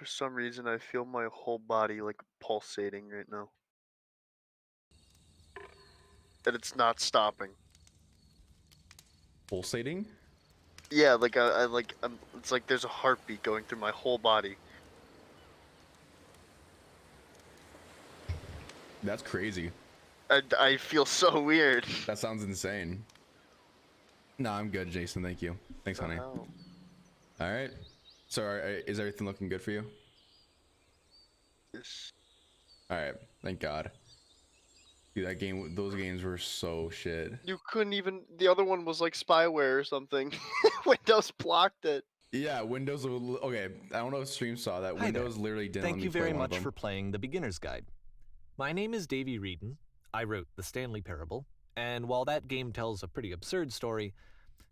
For some reason, I feel my whole body like pulsating right now, and it's not stopping. Pulsating? Yeah, like I like it's like there's a heartbeat going through my whole body. That's crazy. And I feel so weird. That sounds insane. No, I'm good, Jason. Thank you. Thanks, The honey. hell? All right. So, is everything looking good for you? This All right. Thank God. Dude, those games were so shit. you couldn't even. The other one was like spyware or something. Windows blocked it. Yeah, Windows. Okay, I don't know if Stream saw that. Hi there. Windows literally didn't let Thank me you play very one of much them. for playing The Beginner's Guide. My name is Davey Reedon. I wrote The Stanley Parable, and while that game tells a pretty absurd story,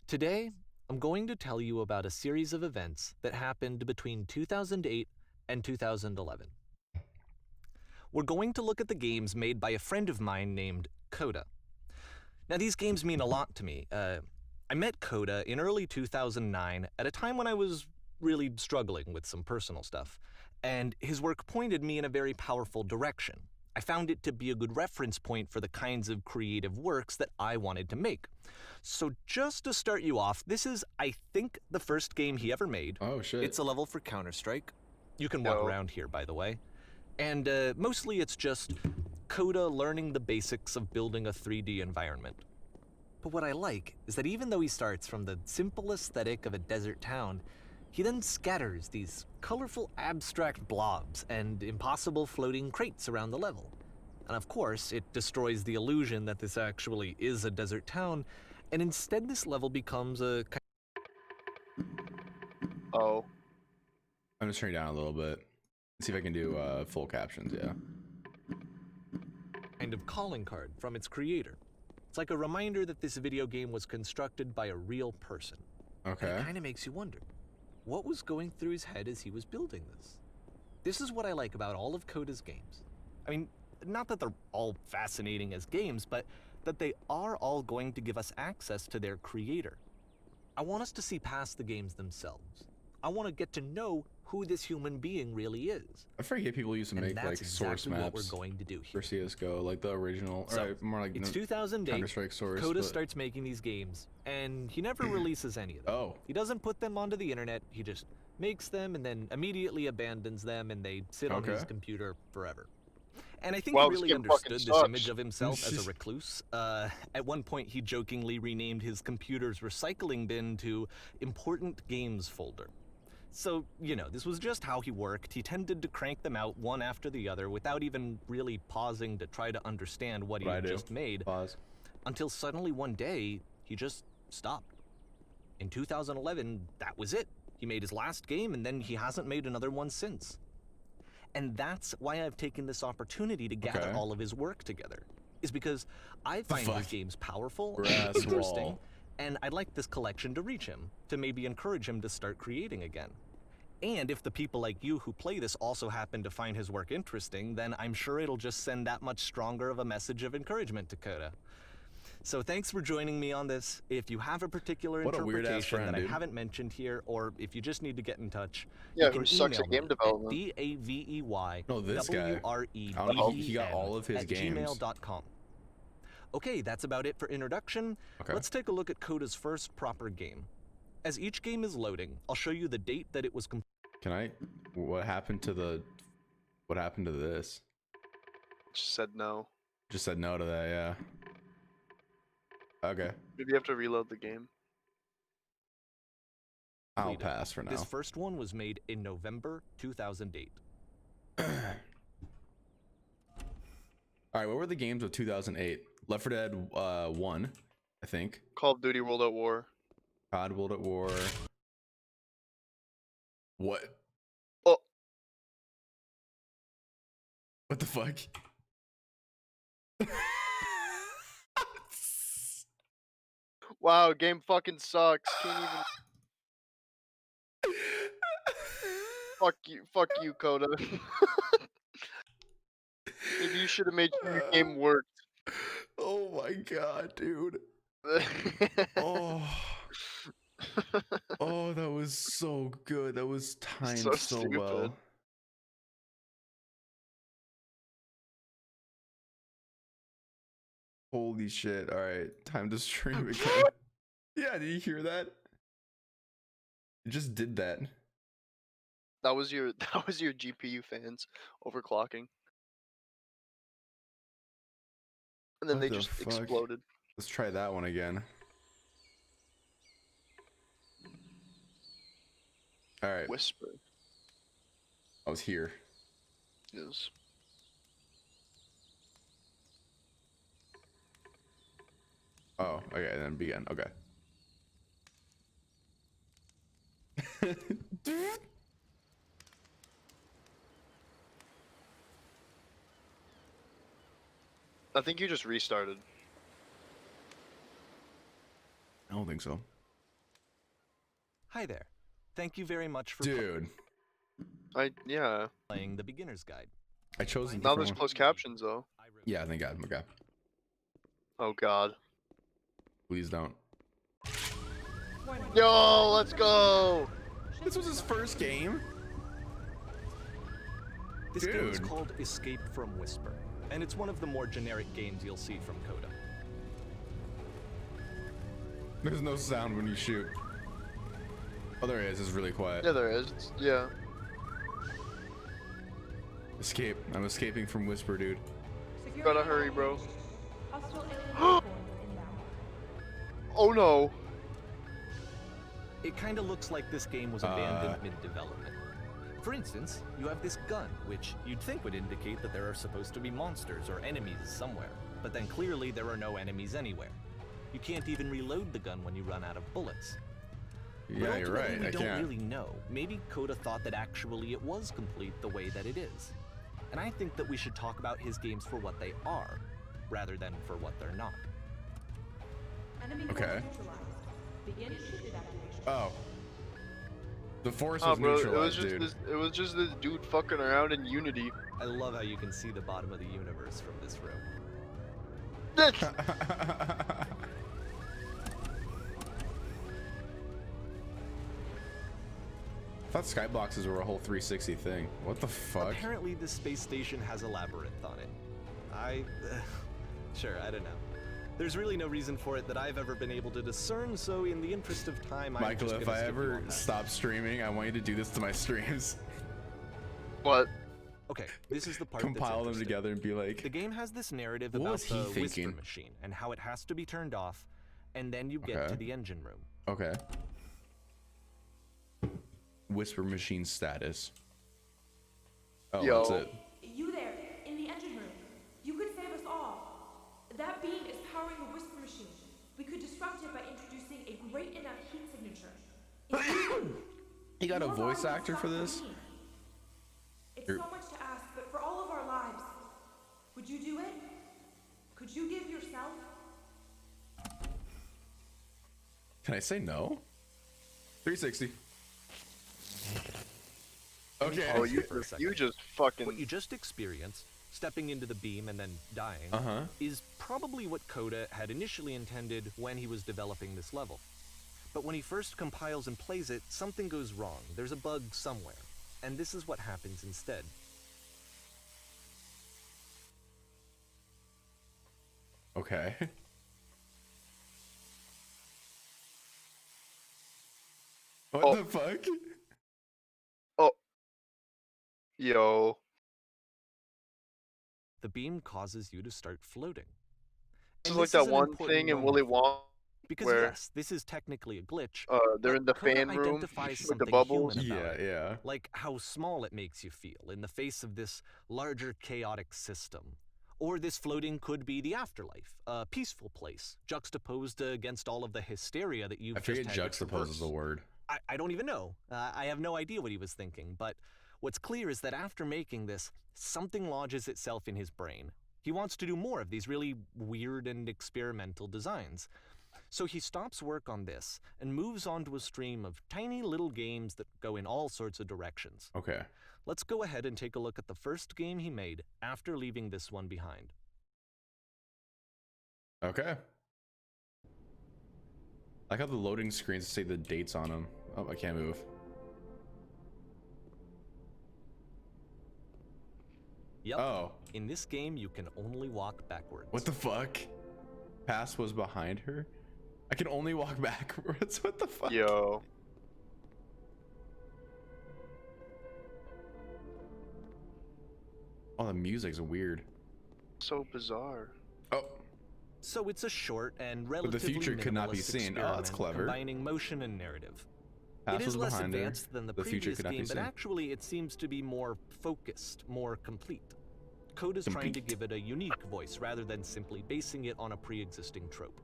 today I'm going to tell you about a series of events that happened between 2008 and 2011. We're going to look at the games made by a friend of mine named Coda. Now, these games mean a lot to me. I met Coda in early 2009 at a time when I was really struggling with some personal stuff, and his work pointed me in a very powerful direction. I found it to be a good reference point for the kinds of creative works that I wanted to make. So just to start you off, this is, I think, the first game he ever made. Oh shit. It's a level for Counter-Strike. You can walk No. around here, by the way. And mostly it's just Coda learning the basics of building a 3D environment. But what I like is that even though he starts from the simple aesthetic of a desert town, he then scatters these colorful abstract blobs and impossible floating crates around the level. And of course, it destroys the illusion that this actually is a desert town, and instead this level becomes a Oh. I'm just turning down a little bit. See if I can do full captions. Yeah. kind of calling card from its creator. It's like a reminder that this video game was constructed by a real person. Okay. And it kind of makes you wonder, what was going through his head as he was building this? This is what I like about all of Coda's games. I mean, not that they're all fascinating as games, but that they are all going to give us access to their creator. I want us to see past the games themselves. I want to get to know who this human being really is. I forget people used to And make that's like source exactly what maps we're going to do for here. CS:GO, like the original, So, or more like It's the 2008. Counter-Strike source. Coda but- starts making these games, and he never releases any of them. Oh. He doesn't put them onto the internet, he just makes them and then immediately abandons them, and they sit on his Okay. computer forever. And I think Wow, he this really game fucking understood this sucks. image of himself as a recluse. At one point, he jokingly renamed his computer's recycling bin to Important Games Folder. So, you know, this was just how he worked. He tended to crank them out one after the other without even really pausing to try to understand what he What I had do. just made, Pause. until suddenly one day, he just stopped. In 2011, that was it. He made his last game, and then he hasn't made another one since. And that's why I've taken this opportunity to gather Okay. all of his work together, is because I find his fuck? games powerful, Brass interesting, wall. and I'd like this collection to reach him, to maybe encourage him to start creating again. And if the people like you who play this also happen to find his work interesting, then I'm sure it'll just send that much stronger of a message of encouragement to Coda. So thanks for joining me on this. If you have a particular What a weird-ass interpretation friend, that I dude. haven't mentioned here, or if you just need to get in touch, Yeah, you who can sucks email at game me development. at DAVEY No, this guy. WREDEN I don't know, he got all of his at games. gmail.com. Okay, that's about it for introduction. Okay. Let's take a look at Coda's first proper game. As each game is loading, I'll show you the date that it was completed. Can I? What happened to the? What happened to this? Just said no. Just said no to that. Yeah. Okay. Maybe you have to reload the game. I'll pass for now. This first one was made in November 2008. All right. What were the games of 2008? Left 4 Dead 1, I think. Call of Duty World at War. COD World at War. What? Oh. What the fuck? Wow, game fucking sucks. Can't even. Fuck you, Coda. Maybe you should have made sure your game worked. Oh my god, dude. Oh. Oh, that was so good. That was timed so, stupid. well. Holy shit. All right. Time to stream again. Yeah, did you hear that? It just did that. That was your GPU fans overclocking, and then What they the just fuck? exploded. Let's try that one again. All right. Whisper I was here. is. Oh, okay, then begin. Okay. I think you just restarted. I don't think so. Hi there. Thank you very much for Dude, Yeah. playing the beginner's guide. I chose a Now different there's one. closed captions though. I wrote Yeah, thank God. Okay. Oh God. Please don't. Yo, let's go. This was his first game? This game is Dude. called Escape from Whisper, and it's one of the more generic games you'll see from Coda. There's no sound when you shoot. Oh, there is. It's really quiet. Yeah, there is. Yeah. Escape. I'm escaping from Whisper, dude. Gotta hurry, bro. Hostile alien inbound. Oh no. It kinda looks like this game was abandoned mid-development. For instance, you have this gun, which you'd think would indicate that there are supposed to be monsters or enemies somewhere, but then clearly there are no enemies anywhere. You can't even reload the gun when you run out of bullets. But Yeah, you're ultimately, right. We I don't can't. really know. Maybe Coda thought that actually it was complete the way that it is. And I think that we should talk about his games for what they are, rather than for what they're not. Enemy Okay. force neutralized. Begin shift activation. Oh. The force Oh, was bro, it was neutralized, just dude. it was just this dude fucking around in Unity. I love how you can see the bottom of the universe from this room. I thought skyboxes were a whole 360 thing. What the fuck? Apparently, this space station has a labyrinth on it. Sure, I don't know. There's really no reason for it that I've ever been able to discern, so in the interest of time, I'm Michael, just if gonna I skip you ever on that. stop streaming, I want you to do this to my streams. What? Okay, this is the part Compile that's them interesting. together and be like, The game has this narrative What about was he the Whisper thinking? machine and how it has to be turned off, and then you get Okay. to the engine room. okay. Whisper machine status. Oh, Yo. that's it. You there, in the engine room. You could save us all. That beam is powering the Whisper machine. We could disrupt it by introducing a great enough heat signature. If you- You got a Your voice body actor for stops this? beating. It's You're- so much to ask, but for all of our lives, would you do it? Could you give yourself? Can I say no? 360. Okay. Oh, you For a second. you just What you fucking. just experienced, stepping into the beam and then dying, Uh-huh. is probably what Coda had initially intended when he was developing this level. But when he first compiles and plays it, something goes wrong. There's a bug somewhere. And this is what happens instead. Okay. What Oh. the fuck? Yo. The beam causes you to start floating. This And is like is that an one important thing in moment Willy for me, Wonka Because where yes, this is technically a glitch, they're but in the Coda fan room identifies with the something bubbles. human about Yeah, it. yeah. Like how small it makes you feel in the face of this larger chaotic system. Or this floating could be the afterlife, a peaceful place, juxtaposed against all of the hysteria that you've I just forget had to juxtapose is traverse. the word. I don't even know. I have no idea what he was thinking, but what's clear is that after making this, something lodges itself in his brain. He wants to do more of these really weird and experimental designs. So he stops work on this and moves on to a stream of tiny little games that go in all sorts of directions. Okay. Let's go ahead and take a look at the first game he made after leaving this one behind. Okay. I like how the loading screens say the dates on them. Oh, I can't move. Yep. Oh, In this game, you can only walk backwards. what the fuck? Past was behind her. I can only walk backwards. What the fuck? Yo. Oh, the music's weird. So bizarre. Oh, So it's a short and the relatively future could not be minimalist seen. Oh, that's experiment clever. combining motion and narrative. Past It was is less behind her. advanced than the future previous could not be game, but seen. actually it seems to be more focused, more complete. Code is trying to Complete. give it a unique voice rather than simply basing it on a pre-existing trope.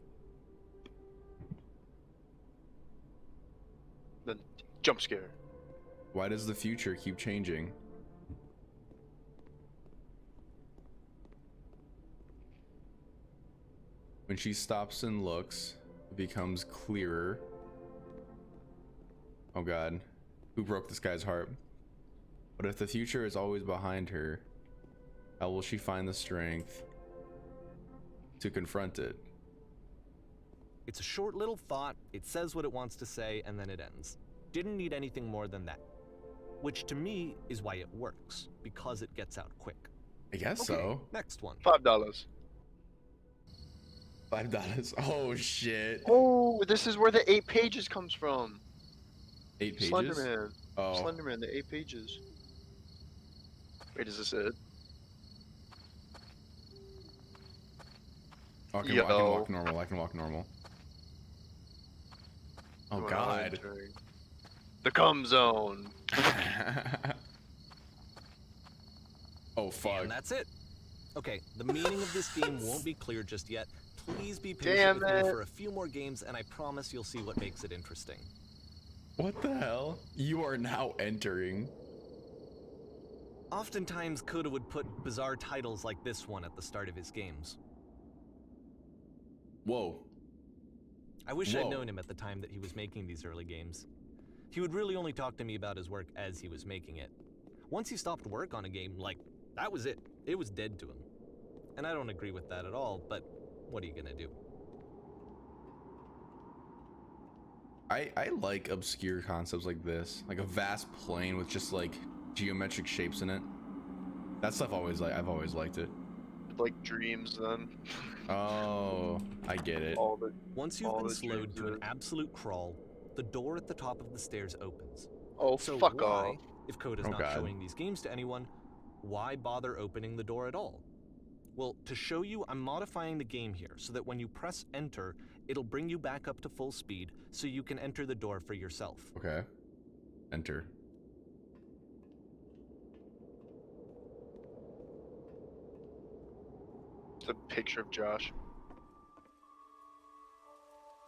Then jump scare. Why does the future keep changing? When she stops and looks, it becomes clearer. Oh god. Who broke this guy's heart? But if the future is always behind her, how will she find the strength to confront it? It's a short little thought, it says what it wants to say, and then it ends. Didn't need anything more than that. Which to me is why it works, because it gets out quick. I guess Okay, so. next one. $5. $5. Oh shit. Oh, this is where the 8 pages comes from. 8 pages? Slenderman. Oh. Slenderman, the 8 pages. Wait, is this it? I can Yo. walk normal. I can walk normal. Oh We're god. entering the cum zone. Oh fuck. And that's it. Okay, the meaning of this game won't be clear just yet. Please be patient Damn with me it. for a few more games, and I promise you'll see what makes it interesting. What the hell? You are now entering. Oftentimes, Coda would put bizarre titles like this one at the start of his games. Whoa. I wish Whoa. I'd known him at the time that he was making these early games. He would really only talk to me about his work as he was making it. Once he stopped work on a game, like, that was it. It was dead to him. And I don't agree with that at all, but what are you gonna do? I like obscure concepts like this. Like a vast plane with just like geometric shapes in it. That stuff I've always liked it. Like dreams, then. Oh, I get it. All the. Once you've All been the slowed to an dreams are- absolute crawl, the door at the top of the stairs opens. Oh, So fuck why, off. if Coda's Oh, not God. showing these games to anyone, why bother opening the door at all? Well, to show you, I'm modifying the game here so that when you press enter, it'll bring you back up to full speed so you can enter the door for yourself. Okay. Enter. It's a picture of Josh.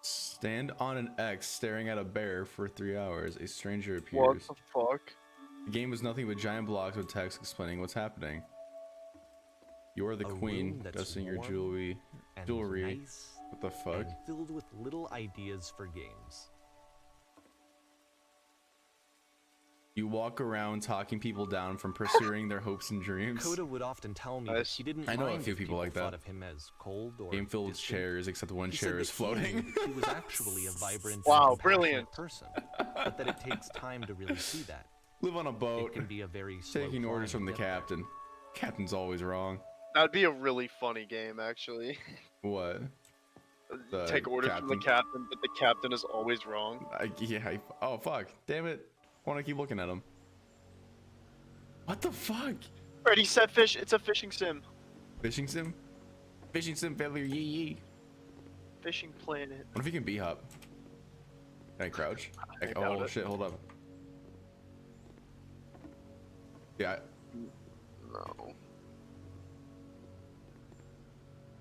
Stand on an X staring at a bear for 3 hours. A stranger What appears. the fuck? The game is nothing but giant blocks with text explaining what's happening. You're the A queen, room that's dusting your warm jewelry. And Jewelry. nice What the fuck? and filled with little ideas for games. You walk around talking people down from pursuing their hopes and dreams. Coda would often tell me Nice. that he didn't I know a mind few if people like thought that. of him as cold or Game filled with distant. chairs, except one He said chair that is he floating. knew he was actually a vibrant, Wow, and compassionate brilliant. person, but that it takes time to really see that. Live on a It boat, can be a very slow taking orders climb from the to get there. captain. Captain's always wrong. That'd be a really funny game, actually. What? The Take orders from the captain, but the captain is always wrong. Oh fuck! Damn it! I want to keep looking at him. What the fuck? Already set fish. It's a fishing sim. Fishing sim? Fishing sim failure yee yee. Fishing planet. What if you can B-hop? Can I crouch? I doubt Oh it. shit, hold up. Yeah, No.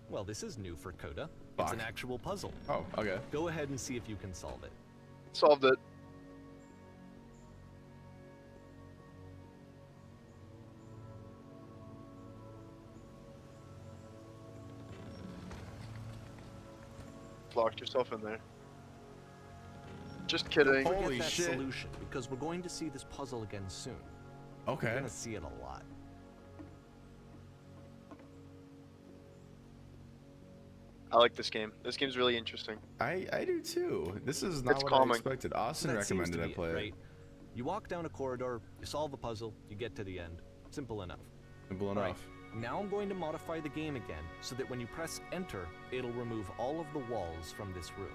Well, this is new for Coda. It's Fuck. an actual puzzle. oh, okay. Go ahead and see if you can solve it. Solved it. Locked yourself in there. Just kidding. Forget Holy that shit. solution, because we're going to see this puzzle again soon. We're Okay. gonna see it a lot. I like this game. This game's really interesting. I do too. This is not It's what calming. I expected. Austin That seems to recommended I be it, play it. right? You walk down a corridor, you solve a puzzle, you get to the end. Simple enough. Simple Right. enough. Now I'm going to modify the game again so that when you press enter, it'll remove all of the walls from this room.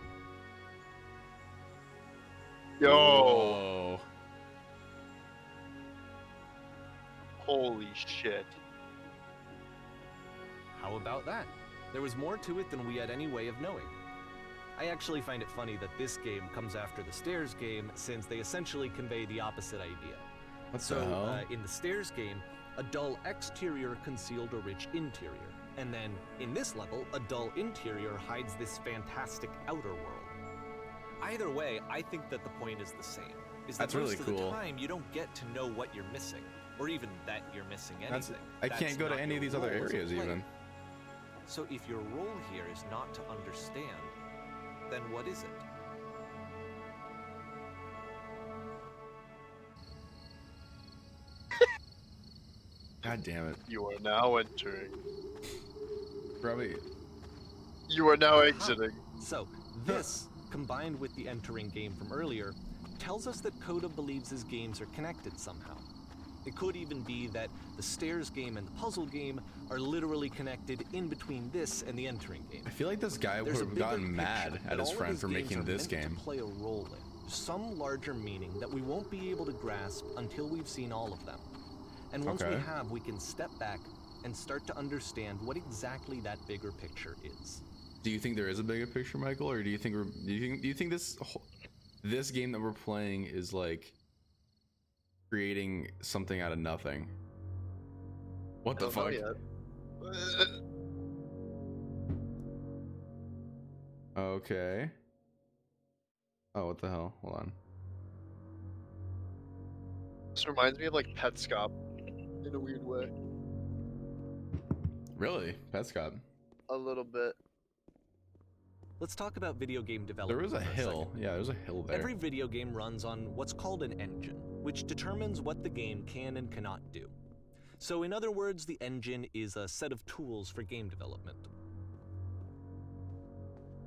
Yo, Whoa. holy shit. How about that? There was more to it than we had any way of knowing. I actually find it funny that this game comes after the Stairs game, since they essentially convey the opposite idea. What So, the hell? in the Stairs game, a dull exterior concealed a rich interior. And then, in this level, a dull interior hides this fantastic outer world. Either way, I think that the point is the same. Is that That's really most of the cool. time, you don't get to know what you're missing, or even that you're missing That's, anything. I That's can't go to not any your of these other role as a areas player. even. So if your role here is not to understand, then what is it? God damn it. You are now entering. Probably. You are now exiting. So, this, combined with the entering game from earlier, tells us that Coda believes his games are connected somehow. It could even be that the Stairs game and the puzzle game are literally connected in between this and the entering game. I feel like this guy would There's a have bigger gotten mad picture at that his all of friend these for games making are this meant game. to play a role in, some larger meaning that we won't be able to grasp until we've seen all of them. And once we Okay. have, we can step back and start to understand what exactly that bigger picture is. Do you think there is a bigger picture, Michael, or do you think this game that we're playing is like creating something out of nothing? What the Don't know fuck? yet. Okay. Oh, what the hell? Hold on. This reminds me of like Petscop in a weird way. Really? Petscop. A little bit. Let's talk about video game There development. was a for hill. second. Yeah, there was a hill there. Every video game runs on what's called an engine, which determines what the game can and cannot do. So in other words, the engine is a set of tools for game development.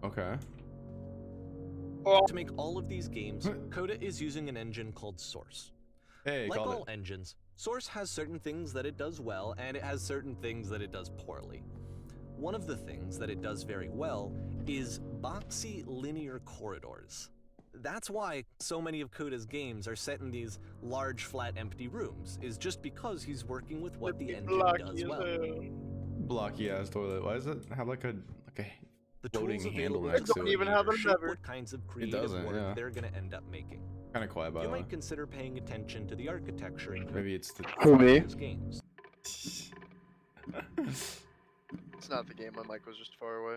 Okay. To make all of these games, Coda is using an engine called Source. Hey, Like called all it. engines, Source has certain things that it does well, and it has certain things that it does poorly. One of the things that it does very well is boxy linear corridors. That's why so many of Coda's games are set in these large, flat, empty rooms, is just because he's working with what the engine does well. Blocky ass toilet. Why does it have like a The floating tools handle available next to to don't it? even have them shape ever. what kinds of creative doesn't, work yeah. they're going to end up making. Kind of quiet by You the way. might consider paying attention to the architecture in Maybe it's the. Coda's games. It's not the game. My mic was just far away. I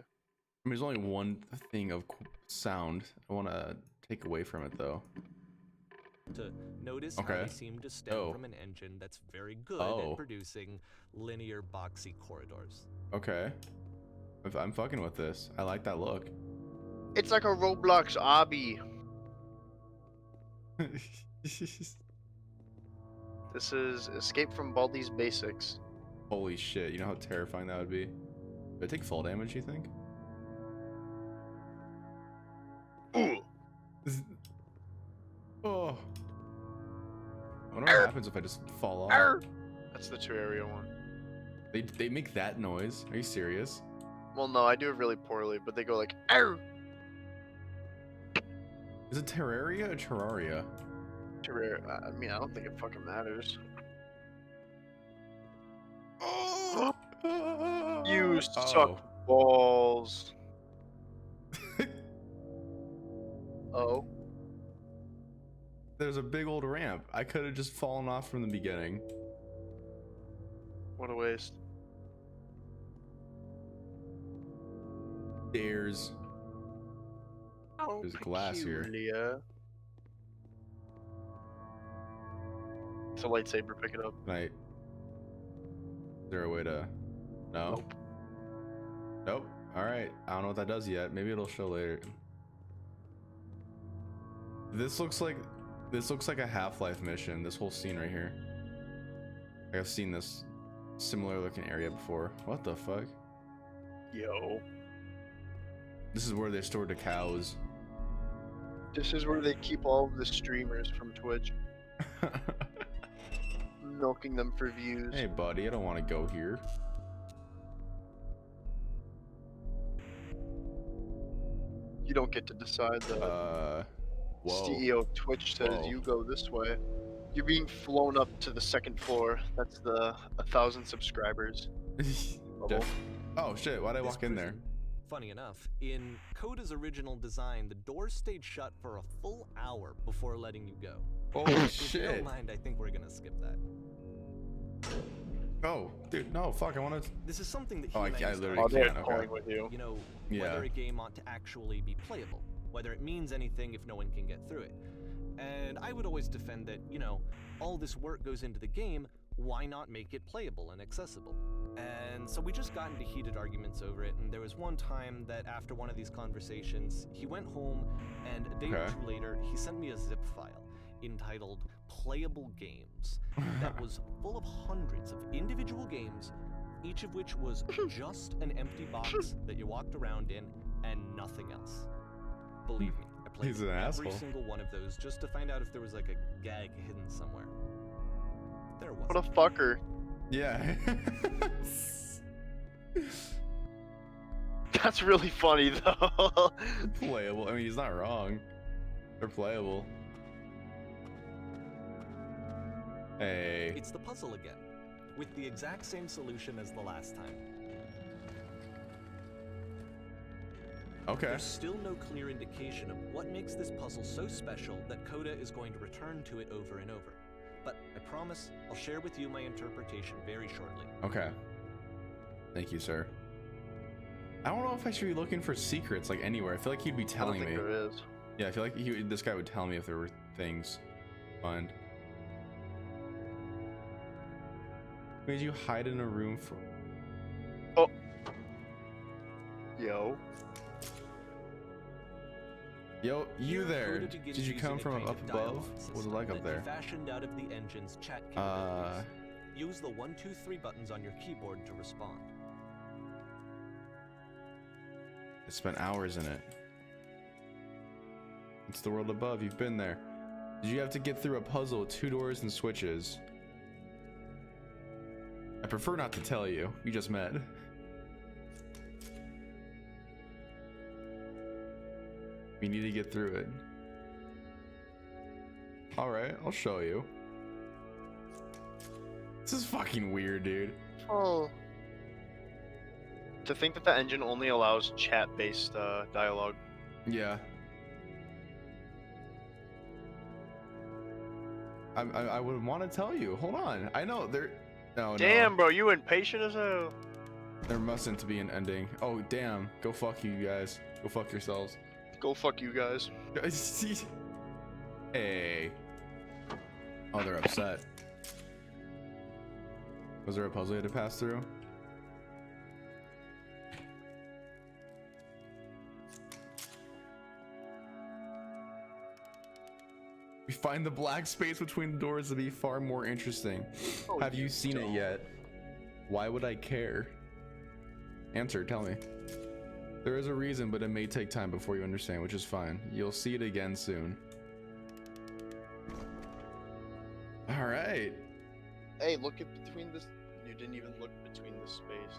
mean, there's only one thing of sound I want to take away from it, though. To notice how Okay. they seem to stem Oh. from an engine that's very good Oh. at producing linear, boxy corridors. Okay. I'm fucking with this. I like that look. It's like a Roblox obby. This is Escape from Baldi's Basics. Holy shit! You know how terrifying that would be. Would it take fall damage? You think? Ooh. Oh. I wonder what happens if I just fall off. Arr! That's the Terraria one. They make that noise. Are you serious? Well, no, I do it really poorly, but they go like, Arr! Is it Terraria or Terraria? Terraria. I mean, I don't think it fucking matters. You suck balls. Oh. There's a big old ramp. I could have just fallen off from the beginning. What a waste. Stairs. Oh, There's glass here. peculiar. It's a lightsaber, pick it up. Can I... Is there a way to... No? Nope. Nope. Alright. I don't know what that does yet. Maybe it'll show later. This looks like a Half-Life mission, this whole scene right here. I've seen this similar looking area before. What the fuck? Yo. This is where they store the cows. This is where they keep all of the streamers from Twitch. milking them for views. Hey, buddy, I don't want to go here. You don't get to decide that. Whoa. CEO of Twitch says Whoa. you go this way. You're being flown up to the second floor. That's the 1,000 subscribers. level. Oh shit! Why'd I This walk in there? prison, funny enough, in Coda's original design, the doors stayed shut for a full hour before letting you go. Holy If you don't shit! mind, I think we're gonna skip that. Oh, dude, no, fuck! I want to. This is something that Oh, I humans literally Oh, don't they're can't, okay. calling with you. You know, Yeah. whether a game ought to actually be playable, whether it means anything if no one can get through it. And I would always defend that, you know, all this work goes into the game, why not make it playable and accessible? And so we just got into heated arguments over it, and there was one time that after one of these conversations, he went home, and a day or Okay. two later, he sent me a zip file entitled Playable Games that was full of hundreds of individual games, each of which was just an empty box that you walked around in and nothing else. Believe me, I played He's an every asshole. single one of those just to find out if there was like a gag hidden somewhere. There What a wasn't. fucker. Yeah. That's really funny though. Playable. I mean, he's not wrong. They're playable. Hey. It's the puzzle again, with the exact same solution as the last time. Okay. There's still no clear indication of what makes this puzzle so special that Coda is going to return to it over and over. But I promise I'll share with you my interpretation very shortly. Okay. Thank you, sir. I don't know if I should be looking for secrets like anywhere. I feel like he'd be I don't telling think me. there is. Yeah, I feel like this guy would tell me if there were things to find. Made you hide in a room for? Yo. Yo, you Here, there? Coda begins Did you using come a from kind up of above? dialogue What was it system like up that there? he fashioned out of the engine's chat capabilities. Use the 1, 2, 3 buttons on your keyboard to respond. I spent hours in it. It's the world above. You've been there. Did you have to get through a puzzle with 2 doors and switches? I prefer not to tell you. We just met. We need to get through it. Alright, I'll show you. This is fucking weird, dude. Oh. To think that the engine only allows chat-based dialogue. Yeah. I would want to tell you. Hold on. I know there. No, Damn, no. bro, you impatient as hell. There mustn't be an ending. Oh, damn. Go fuck you guys. Go fuck yourselves. Go fuck you guys. Hey. Oh, they're upset. Was there a puzzle you had to pass through? We find the black space between the doors to be far more interesting. Oh, Have you seen it don't. yet? Why would I care? Answer, tell me. There is a reason, but it may take time before you understand, which is fine. You'll see it again soon. All right. Hey, look at between this. You didn't even look between the space.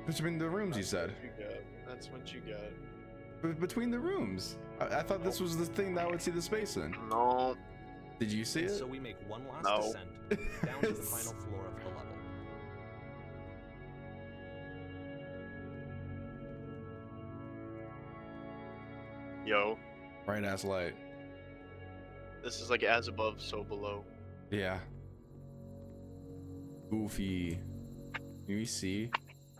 Between the rooms, you said. That's what you got. That's what you got. Between the rooms. I thought this was the thing that I would see the space in. No. Did you see And it? so we make one last No. descent down to the final floor of the level. Yo, Bright ass light. this is like as above, so below. Yeah. Goofy. Can you see?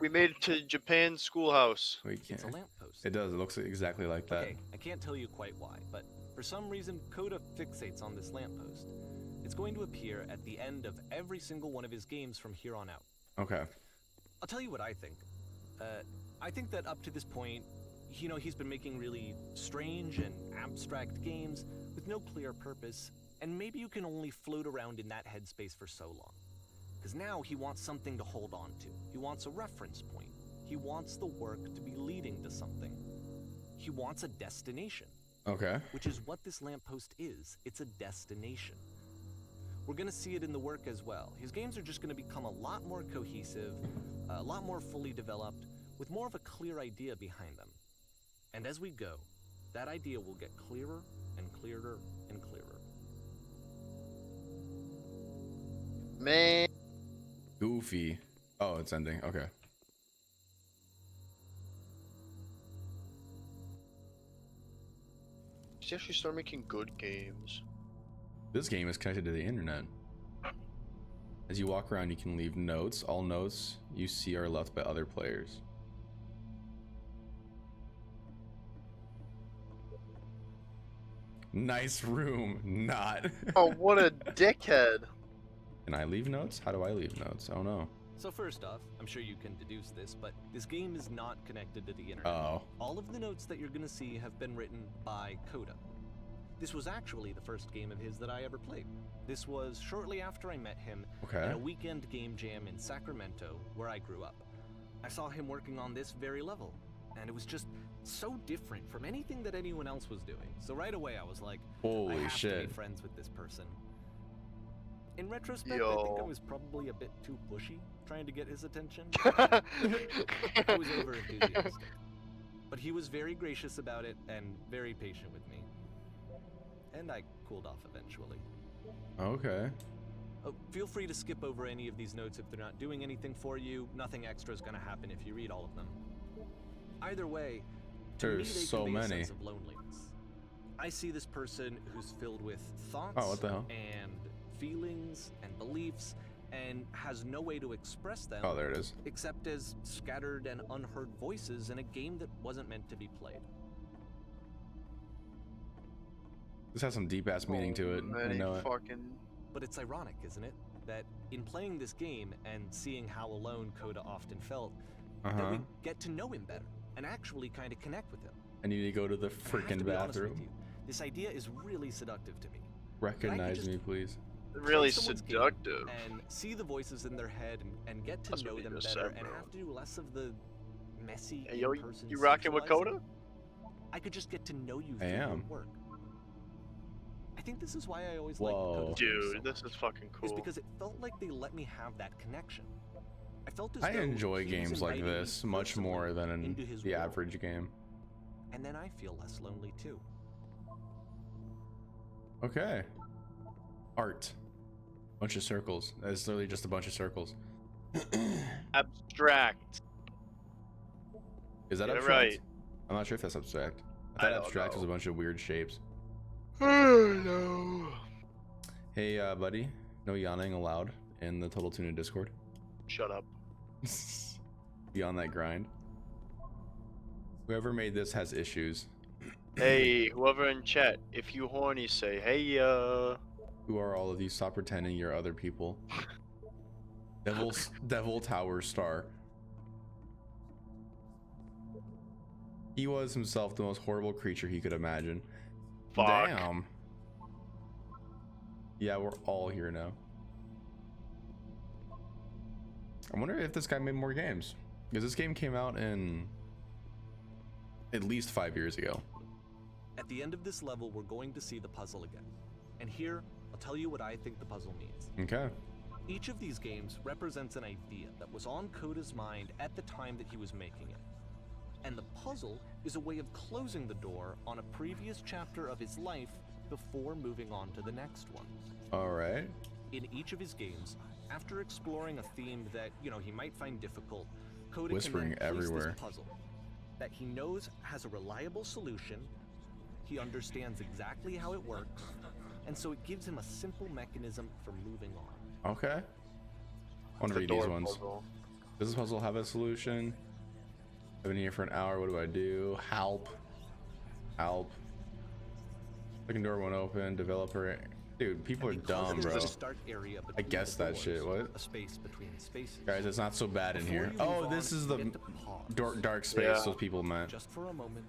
We made it to Japan schoolhouse. Wait, It's can't. a lamppost. It does. It looks exactly like that. Okay, I can't tell you quite why, but for some reason, Coda fixates on this lamppost. It's going to appear at the end of every single one of his games from here on out. Okay. I'll tell you what I think. I think that up to this point, you know, he's been making really strange and abstract games with no clear purpose, and maybe you can only float around in that headspace for so long. Because now he wants something to hold on to. He wants a reference point. He wants the work to be leading to something. He wants a destination, Okay. which is what this lamppost is. It's a destination. We're gonna see it in the work as well. His games are just gonna become a lot more cohesive, a lot more fully developed, with more of a clear idea behind them. And as we go, that idea will get clearer and clearer and clearer. Man. Goofy. Oh, it's ending. Okay. She actually start making good games. This game is connected to the internet. As you walk around, you can leave notes. All notes you see are left by other players. Nice room. Not. Oh, what a dickhead. Can I leave notes? How do I leave notes? Oh no. So first off, I'm sure you can deduce this, but this game is not connected to the internet. Oh. All of the notes that you're gonna see have been written by Coda. This was actually the first game of his that I ever played. This was shortly after I met him Okay. at a weekend game jam in Sacramento, where I grew up. I saw him working on this very level, and it was just so different from anything that anyone else was doing. So right away I was like, I Holy have to shit. be friends with this person. In retrospect, I think I was probably a bit too pushy trying to get his attention. I was over enthusiastic. But he was very gracious about it and very patient with me. And I cooled off eventually. Okay. Oh, feel free to skip over any of these notes if they're not doing anything for you. Nothing extra is going to happen if you read all of them. Either way, to me, There's they so convey a many. sense of loneliness. I see this person who's filled with thoughts Oh, what the hell? and feelings and beliefs and has no way to express them Oh, there it is. except as scattered and unheard voices in a game that wasn't meant to be played. This has some deep ass meaning to it. I know it. Fucking... But it's ironic, isn't it? That in playing this game and seeing how alone Coda often felt, that we get to know him better and actually kind of connect with him. I need to go to the And I have freaking to be honest with bathroom. you, this idea is really seductive to me. Recognize just- me, please. Really someone's game seductive. And see the voices in their head and get to That's know what you them just better said, and bro. have to do less of the messy Hey, yo, in-person you rocking with socializing. Coda? I could just get to know you I through your am. work. I think this is why I always liked Whoa. Coda's games so Dude, this much, is fucking is cool. because it felt like they let me have that connection. I felt as I though enjoy he was games like inviting me this much more personally than into his the world. average game. And then I feel less lonely too. Okay. Art. Bunch of circles. That's literally just a bunch of circles. Abstract. Is that Get it abstract? right. I'm not sure if that's abstract. I I thought don't abstract was a know. bunch of weird shapes. Oh, no. Hey, buddy. No yawning allowed in the Total Tuna Discord. Shut up. Be on that grind. Whoever made this has issues. Hey, whoever in chat, if you horny, say, hey, Who are all of you? Stop pretending you're other people. Devil Tower Star. He was himself the most horrible creature he could imagine. Fuck. Damn. Yeah, we're all here now. I wonder if this guy made more games. Because this game came out in at least 5 years ago. At the end of this level, we're going to see the puzzle again. And here, I'll tell you what I think the puzzle means. Okay. Each of these games represents an idea that was on Coda's mind at the time that he was making it. And the puzzle is a way of closing the door on a previous chapter of his life before moving on to the next one. Alright. In each of his games, after exploring a theme that, he might find difficult, Coda Whispering can then place everywhere. this puzzle that he knows has a reliable solution, he understands exactly how it works, and so it gives him a simple mechanism for moving on. Okay. I want to The read these door ones. puzzle. Does this puzzle have a solution? I've been here for an hour. What do I do? Help. Help. Second door won't open. Developer. Dude, people are And because dumb, there's bro. a start area I between guessed the that shit. doors, What? A space between spaces. Guys, it's not so bad in Before here. you Oh, move this on, is you the get to pause. dark space Yeah. those people meant. Just for a moment,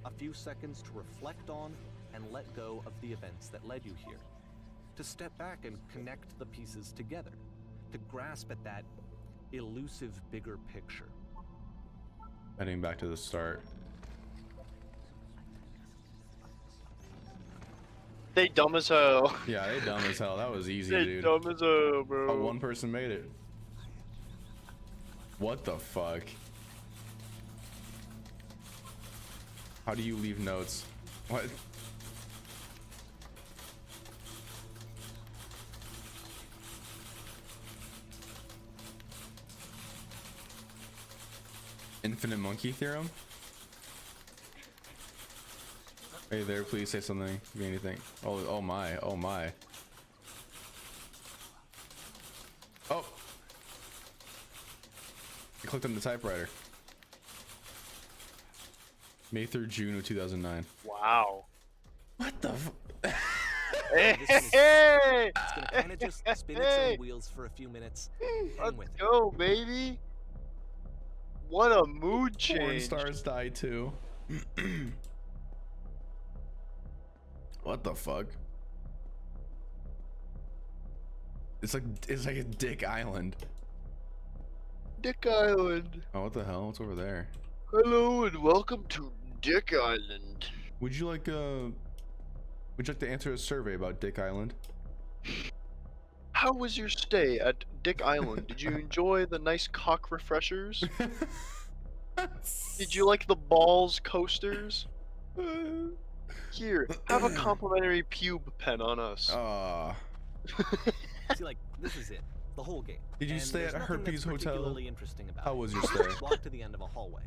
a few seconds to reflect on and let go of the events that led you here. To step back and connect the pieces together. To grasp at that elusive bigger picture. Heading back to the start. They dumb as hell. Yeah, they dumb as hell. That was easy, They dude. dumb as hell, Oh, bro. one person made it. What the fuck? How do you leave notes? What? Infinite monkey theorem? Hey there, please say something. Give me anything. Oh my, oh my. Oh! I clicked on the typewriter. May through June of 2009. Wow. What the Hey, This is- hey, It's gonna kind of just spin its Hey. own wheels for a few minutes. Hang let's with it. go, baby. What a mood Porn change. stars die too. What the fuck? It's like a Dick Island. Dick Island. Oh, what the hell? What's over there? Hello and welcome to Dick Island. Would you like to answer a survey about Dick Island? How was your stay at Dick Island? Did you enjoy the nice cock refreshers? Did you like the balls coasters? Here, have a complimentary pube pen on us. See, like, this is it. The whole game. Did you And stay there's at nothing Herpes that's Hotel? particularly interesting about How it. was your You stay? just walk to the end of a hallway.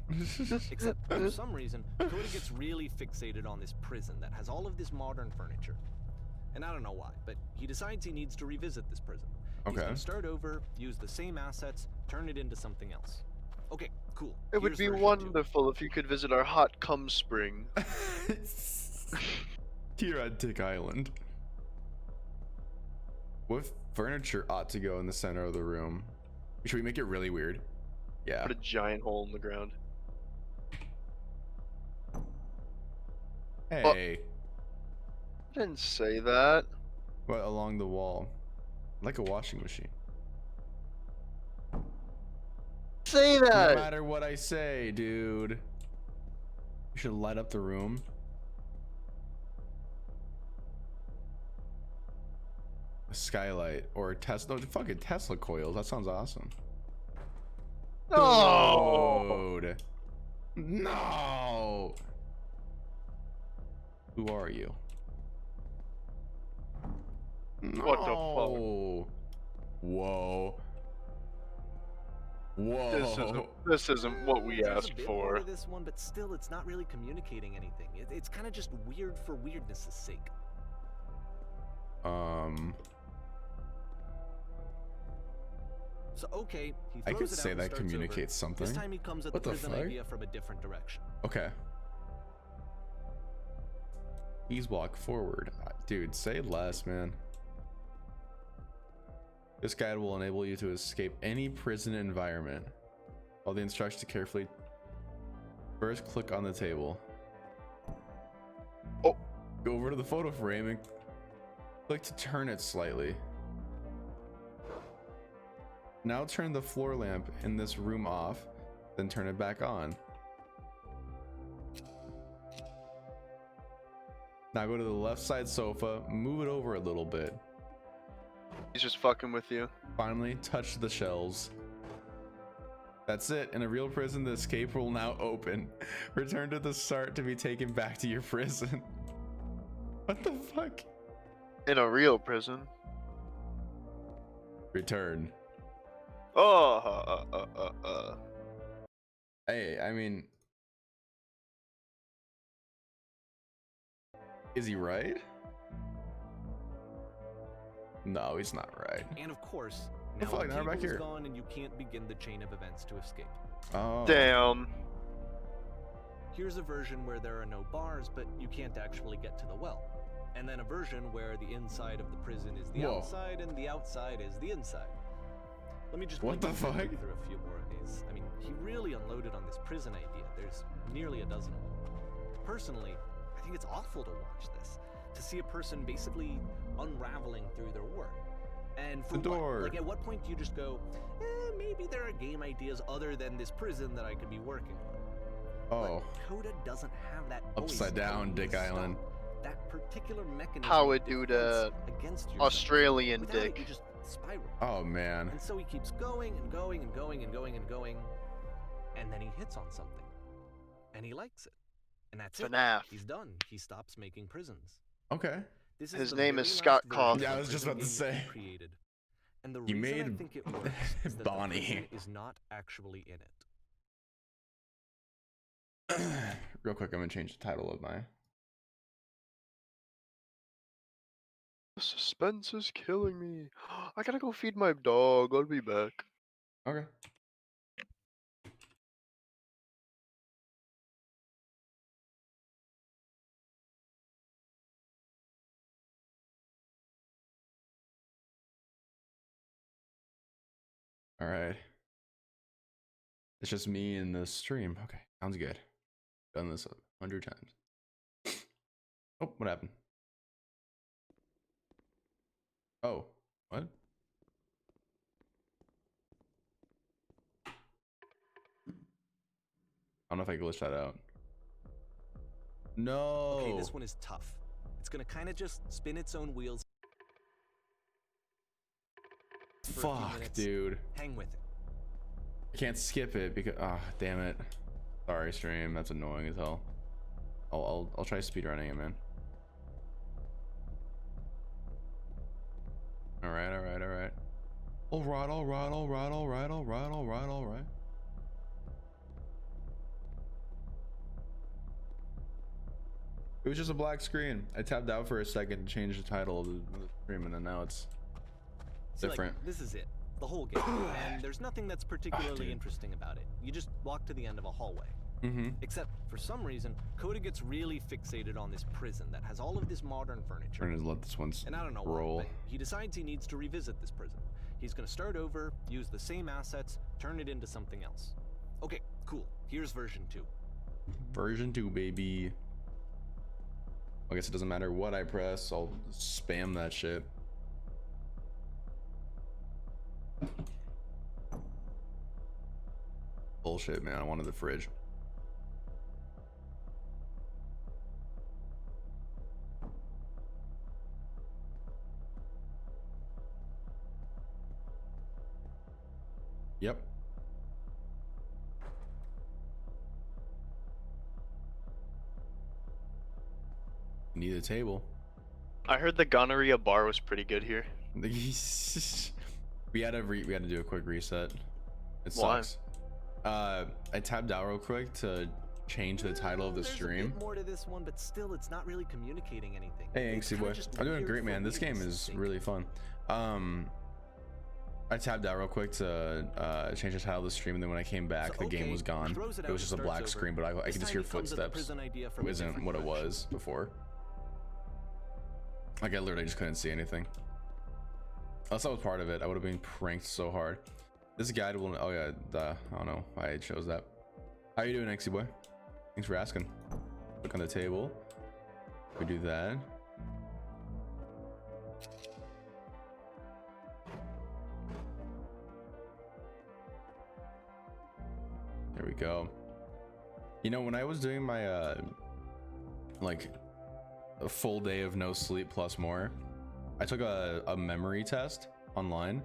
Except for some reason, Cody gets really fixated on this prison that has all of this modern furniture. And I don't know why, but he decides he needs to revisit this prison. He's Okay. gonna start over, use the same assets, turn it into something else. Okay, cool. It would Here's be version two. wonderful if you could visit our hot cum spring. Here at Dick Island. What furniture ought to go in the center of the room? Should we make it really weird? Yeah. Put a giant hole in the ground. Hey. I didn't say that. What along the wall? Like a washing machine. Say No that. matter what I say, dude. You should light up the room. A skylight or a Tesla. No, fucking Tesla coils. That sounds awesome. No. Dude. No. Who are you? What the fuck? No. Whoa. Whoa. This isn't what we There's asked a bit more for. to this one, but still, it's not really communicating anything. It's kind of just weird for weirdness' sake. So okay, he I throws could it out say and that starts over. communicates something. This time he comes at What the the prison fuck? idea from a different direction. Okay. Ease walk forward. Dude, say less, man. This guide will enable you to escape any prison environment. All the instructions carefully. First, click on the table. Oh. Go over to the photo frame and click to turn it slightly. Now turn the floor lamp in this room off, then turn it back on. Now go to the left side sofa, move it over a little bit. He's just fucking with you. Finally, touch the shelves. That's it. In a real prison, the escape will now open. Return to the start to be taken back to your prison. What the fuck? In a real prison. Return. Oh, Hey, I mean... Is he right? No, he's not right. And of course, The now fuck, the now we're back table is here. gone and you can't begin the chain of events to escape. Oh. damn. Here's a version where there are no bars, but you can't actually get to the well. And then a version where the inside of the prison is the Whoa. outside and the outside is the inside. Let me just What quickly the run fuck? through a few more of these. I mean, he really unloaded on this prison idea. There's nearly a dozen of them. Personally, I think it's awful to watch this. To see a person basically unraveling through their work. And for The door. what? Like, at what point do you just go, maybe there are game ideas other than this prison that I could be working on? Oh. But Coda doesn't have that voice Upside down, telling you Dick to Island. stop. that particular mechanism How of it do defense the against yourself. Australian Without it, dick. you just spiral. Oh man. And so he keeps going and going and going and going and going, and then he hits on something, and he likes it, and that's it. FNAF. He's done. He stops making prisons. Okay. This His the name very is last Scott version Cough. of Yeah, I the was just prison about to game he say. created. And the He reason I made think it works is that Bonnie. the prison is not actually in it. Real quick, I'm gonna change the title of my. The suspense is killing me. I gotta go feed my dog. I'll be back. Okay. All right. It's just me in the stream. Okay, sounds good. Done this 100 times. Oh, what happened? Oh, what? I don't know if I glitched that out. No. Okay, this one is tough. It's gonna kind of just spin its own wheels. For a few Fuck, minutes. dude. Hang with it. I can't skip it because damn it. Sorry, stream. That's annoying as hell. I'll try speedrunning it, man. All right. All right. It was just a black screen. I tapped out for a second to change the title of the stream, and then now it's See, like, different. this is it. The whole game. And there's nothing that's particularly dude. interesting about it. You just walk to the end of a hallway. Mm-hmm. Except, for some reason, Coda gets really fixated on this prison that has all of this modern furniture. Trying to let this one And I don't know roll. why, but he decides he needs to revisit this prison. He's gonna start over, use the same assets, turn it into something else. Okay, cool. Here's version 2. Version 2, baby. I guess it doesn't matter what I press, I'll spam that shit. Bullshit, man. I wanted the fridge. Yep. Need a table. I heard the gonorrhea bar was pretty good here. we had to do a quick reset. It Why? sucks. I tabbed out real quick to change the title of the There's stream. a bit more to this one, but still, it's not really communicating anything. Hey, It's Angsty kinda boy. just I'm doing weird great, for man. This game weirdness' is sake. really fun. I tabbed out real quick to change the title of the stream, and then when I came back, So, the game okay, was gone. throws it It out was and just a starts black over. screen, but I This could just time hear he comes at the footsteps. prison idea It from a wasn't different what it direction. was before. Like, I literally just couldn't see anything. Unless I was part of it, I would have been pranked so hard. This guide will. Oh yeah, I don't know why it shows that. How you doing, Exy boy? Thanks for asking. Click on the table. We do that. There we go. You know, when I was doing my like a full day of no sleep plus more, I took a memory test online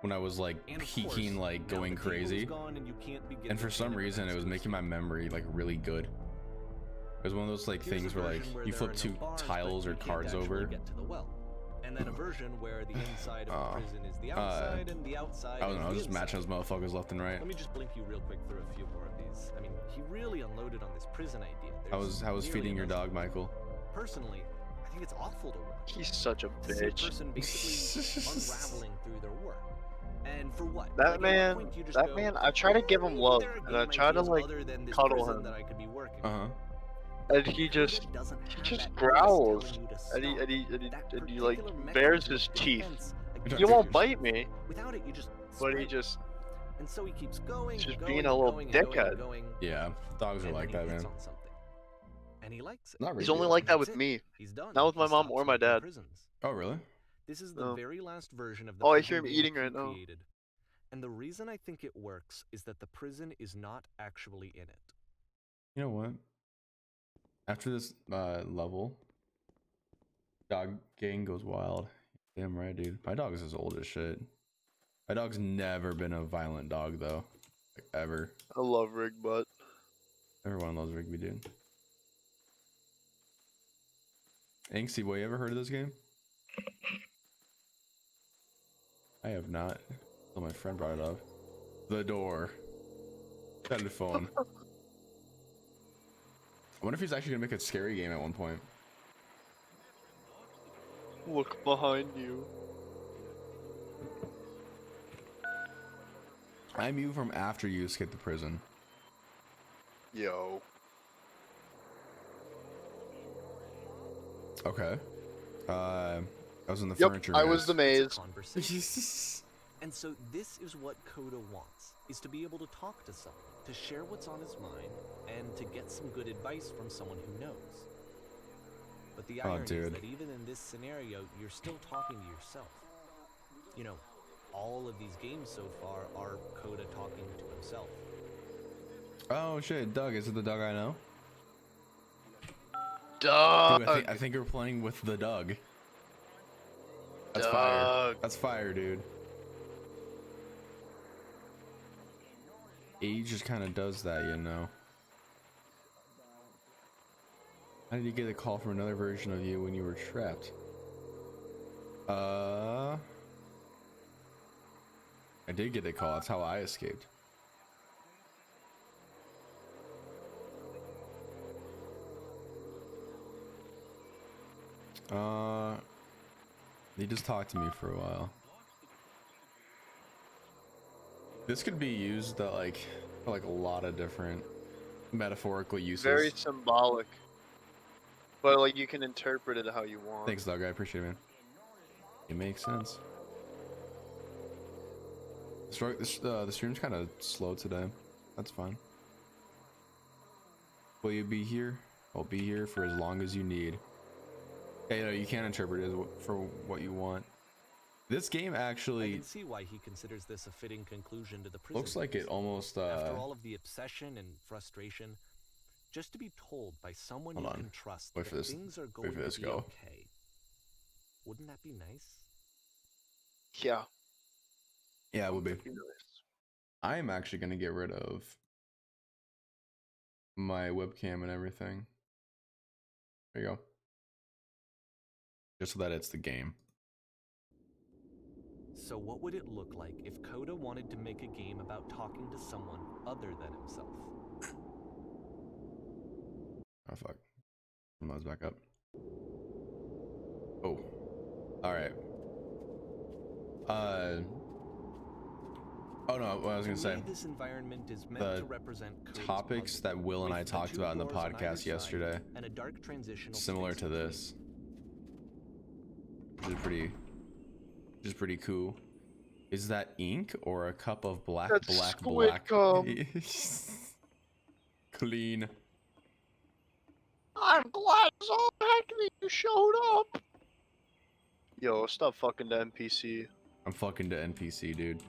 when I was like And of peaking, course, like now going the table is crazy. gone and you can't begin And for the some chain of reason, it events was to making my memory like really good. It was one of those like Here's a things where like version where you there flip are no two bars, but tiles or you can't cards actually over. get to the well. And then a version where the inside of Oh. the prison is the outside and the outside I don't is know. I the was just matching inside. those motherfuckers left and right. Let me just blink you real quick through a few more of these. I mean, he really unloaded on this prison idea. How was There's feeding nearly your no- dog, Michael? Personally, I think it's awful to watch. He's such a To see a bitch. person basically unraveling through their work. And for what? That Like, at what man, point you just that go, man, I try to give him "Maybe love, there are and I game try to ideas like other than this cuddle prison him. that I could be working Uh on." huh. And he just growls, and he like bares his teeth. He won't bite me, Without it, you just but he sprint. just And so he keeps going, just and going, being and a little going, and going, and dickhead. going, Yeah, dogs are and like then that, he hits man. on something. And he likes it. Not he's really. only like that That's with it. me. He's done. Not with He my mom stops or my making dad. prisons. Oh, really? This is the No. very last version of the Oh, I prison hear him game eating he right now. created. And the reason I think it works is that the prison is not actually in it. You know what? After this level, Dog gang goes wild. Damn right, dude. My dog is as old as shit. My dog's never been a violent dog though, like, ever. I love Rig Butt. Everyone loves Rigby, dude. Inksy boy, you ever heard of this game? I have not. Until my friend brought it up. The door. Telephone. I wonder if he's actually gonna make a scary game at one point. Look behind you. I'm you from after you escape the prison. Yo. Okay. I was in the Yep, furniture. I was guys. the maze. Conversation. And so this is what Coda wants, is to be able to talk to someone, to share what's on his mind, and to get some good advice from someone who knows. But the irony is dude. that even in this scenario, you're still talking to yourself. You know, all of these games so far are Coda talking to himself. Oh shit, Doug, is it the Doug I know? Doug. Dude, I think we're playing with the Doug. That's fire. Doug. That's fire, dude. Age just kind of does that, you know. How did you get a call from another version of you when you were trapped? I did get a call. That's how I escaped. He just talked to me for a while. This could be used like for like a lot of different metaphorical uses. Very symbolic. But like you can interpret it how you want. Thanks, Doug. I appreciate it, man. It makes sense. The stream's kind of slow today. That's fine. Will you be here? I'll be here for as long as you need. Yeah, you know, you can't interpret it for what you want. This game I actually can see why he considers this a fitting conclusion to the prison. looks like it games. almost After all of the obsession and frustration, just to be told by someone Hold you on. can trust Wait that for this- things are wait going for to this be go. okay. Wouldn't that be nice? Yeah. yeah, it would be. That'd be nice. I am actually gonna get rid of my webcam and everything. There you go. Just so that it's the game. So what would it look like if Coda wanted to make a game about talking to someone other than himself? Oh fuck. Mouse back up. Oh. Alright. Oh no, what I was gonna say. This environment is meant The to represent Coda's topics puzzle, that Will and I with the talked two about in the doors on either podcast side yesterday, and a dark transitional similar space to between. this. Which is pretty cool. Is that ink or a cup of black That's black squid black? cum. Clean. I'm glad so happy you showed up. Yo, stop fucking the NPC. I'm fucking to NPC, dude.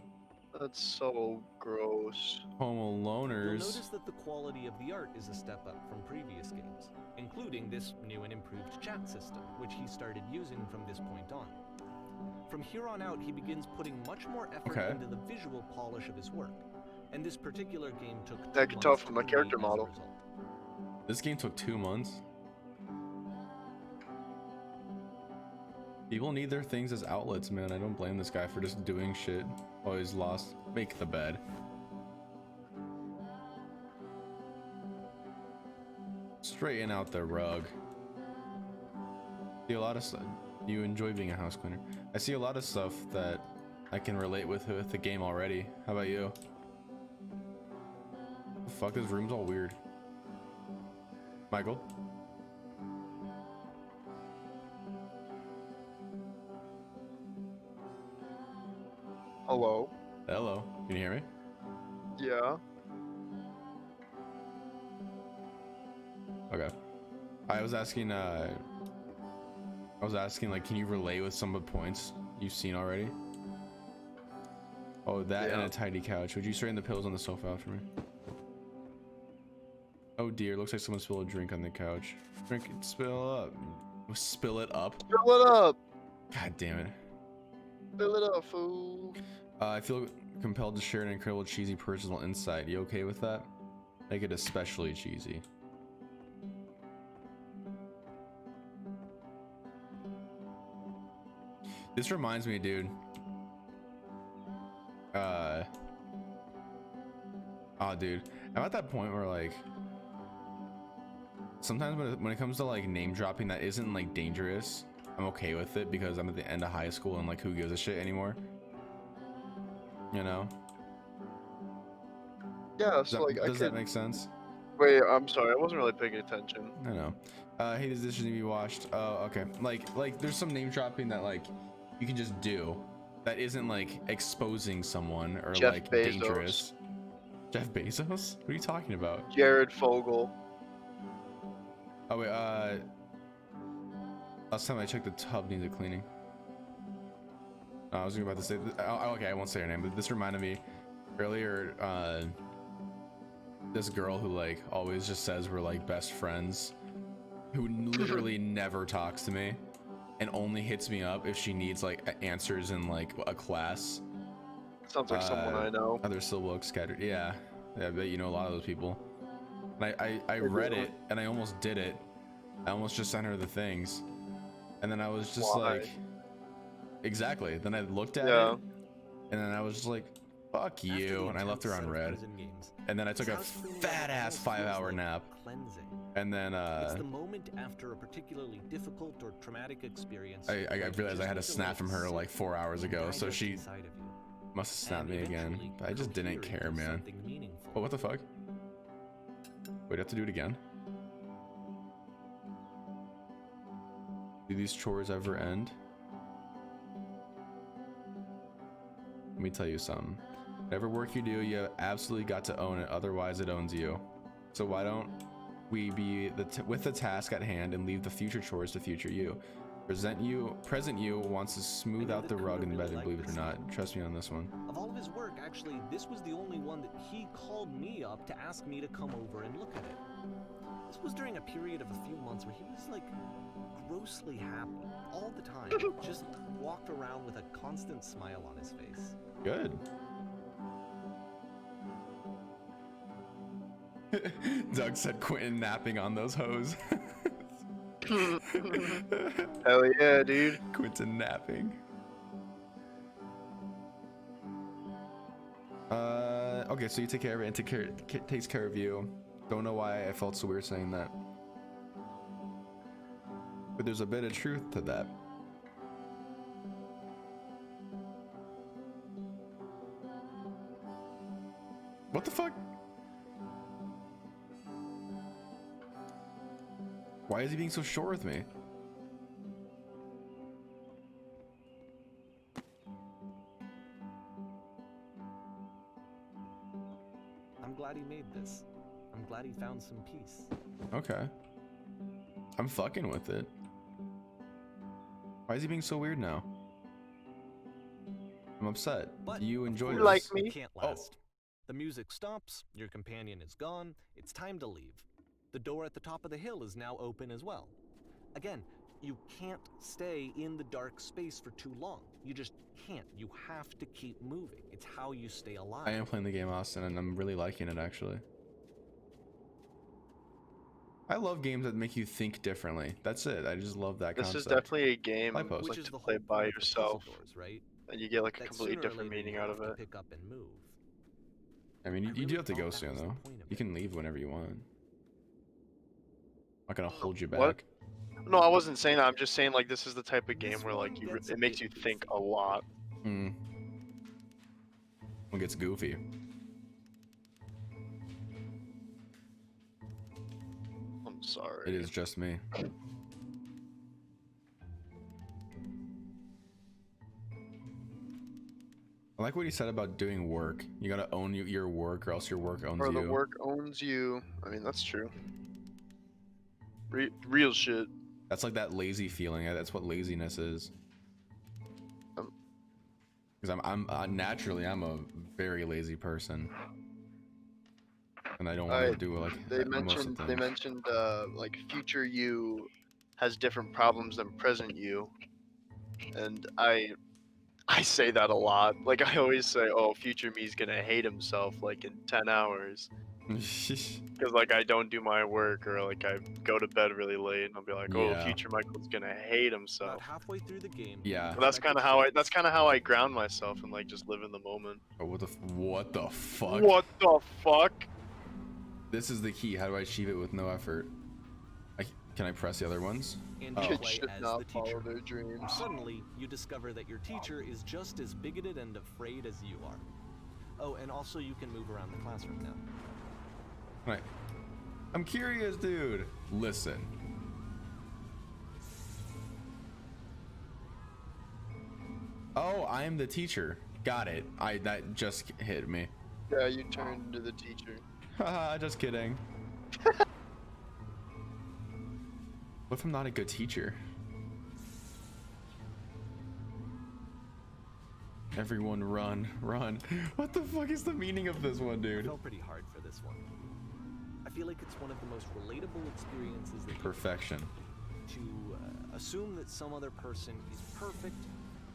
That's so gross. Homo You'll loners. notice that the quality of the art is a step up from previous games, including this new and improved chat system, which he started using from this point on. From here on out, he begins putting much more effort Okay. into the visual polish of his work, and this particular game took 2 I can tell months from to my character create as a model. result. This game took 2 months. People need their things as outlets, man. I don't blame this guy for just doing shit while he's lost. Make the bed. Straighten out the rug. See a lot of stuff. You enjoy being a house cleaner. I see a lot of stuff that I can relate with the game already. How about you? The fuck, this room's all weird. Michael? Hello? Hello. Can you hear me? Yeah. Okay. I was asking like, can you relate with some of the points you've seen already? Oh, that and Yeah. a tidy couch. Would you straighten the pillows on the sofa out for me? Oh dear, looks like someone spilled a drink on the couch. Drink it, spill up. Spill it up. Fill it up. God damn it. Fill it up, fool. I feel compelled to share an incredible cheesy personal insight. You okay with that? Make it especially cheesy. This reminds me, dude. Oh, dude. I'm at that point where, like, sometimes when it comes to, like, name dropping that isn't, like, dangerous, I'm okay with it because I'm at the end of high school and, like, who gives a shit anymore? You know? Yeah, so, Does that make sense? Wait, I'm sorry, I wasn't really paying attention. I know. Hey, this dish need to be washed. Oh, okay. Like, there's some name dropping that, like, you can just do that isn't, like, exposing someone or, Jeff like, Bezos. dangerous. Jeff Bezos? What are you talking about? Jared Fogle. Oh, wait, last time I checked, the tub needs a cleaning. I was about to say, okay, I won't say her name, but this reminded me earlier, this girl who, like, always just says we're, like, best friends, who literally never talks to me and only hits me up if she needs, like, answers in, like, a class. Sounds like someone I know. Other still books scattered. Yeah, I bet you know a lot of those people. And I read it and I almost did it. I almost just sent her the things, and then I was just like, exactly. Then I looked at it, and then I was just like, fuck you, and I left her on red. And then I took a fat ass 5-hour nap. And then it's the moment after a particularly difficult or traumatic experience. I realized I had a snap from her like 4 hours ago, so she must have snapped me again. But I just didn't care, man. Oh, what the fuck? Wait, I have to do it again? Do these chores ever end? Let me tell you something. Whatever work you do, you have absolutely got to own it, otherwise it owns you. So why don't we be with the task at hand and leave the future chores to future you? Present you wants to smooth out the rug in the bedroom, believe it or not. Trust me on this one. Of all of his work, actually, this was the only one that he called me up to ask me to come over and look at it. This was during a period of a few months where he was, like, grossly happy all the time. Just walked around with a constant smile on his face. Good. Doug said Quentin napping on those hoes. Hell yeah, dude. Quentin napping. Okay, so you take care of it and takes care of you. Don't know why I felt so weird saying that. But there's a bit of truth to that. What the fuck? Why is he being so short with me? I'm glad he made this. I'm glad he found some peace. Okay. I'm fucking with it. Why is he being so weird now? I'm upset. But Do you enjoy you this? like me? It can't last. The music stops, your companion is gone, it's time to leave. The door at the top of the hill is now open as well. Again, you can't stay in the dark space for too long. You just can't. You have to keep moving. It's how you stay alive. I am playing the game, Austin, and I'm really liking it, actually. I love games that make you think differently. That's it. I just love that concept. This is definitely a game Light post. like Which is to the play whole by point of the yourself, puzzle doors, right? and you get like a That completely sooner or different later meaning you out have of to it. pick up and move. I mean, I you really do have to thought go that soon, was the though. point of You it. can leave whenever you want. I'm not gonna hold you What? back. No, I wasn't saying that. I'm just saying like this is the type of game where like it makes you think a lot. Hmm. One gets goofy. I'm sorry. It is just me. I like what he said about doing work. You gotta own your work, or else your work owns Or you. the work owns you. I mean, that's true. Real shit. That's like that lazy feeling. That's what laziness is. Because I'm naturally I'm a very lazy person, and I don't want to do like They most of the mentioned things. like future you has different problems than present you, and I say that a lot. Like I always say, "Oh, future me's gonna hate himself like in 10 hours," because like I don't do my work or like I go to bed really late, and I'll be like, "Oh, Yeah. future Michael's gonna hate About himself." halfway through the game, Yeah. But that's kind of how I ground myself and like just live in the moment. Oh, what the fuck? What the fuck? This is the key. How do I achieve it with no effort? Can I press the other ones? and Oh. you Kids play should as not the follow teacher. their dreams. Suddenly, you discover that your teacher is just as bigoted and afraid as you are. Oh, and also you can move around the classroom now. Right. I'm curious, dude. Listen. Oh, I'm the teacher. Got it. That just hit me. Yeah, you turn into the teacher. Haha, just kidding. What if I'm not a good teacher? Everyone run, run. What the fuck is the meaning of this one, I dude? fell pretty hard for this one. I feel like it's one of the most relatable experiences that you Perfection. to assume that some other person is perfect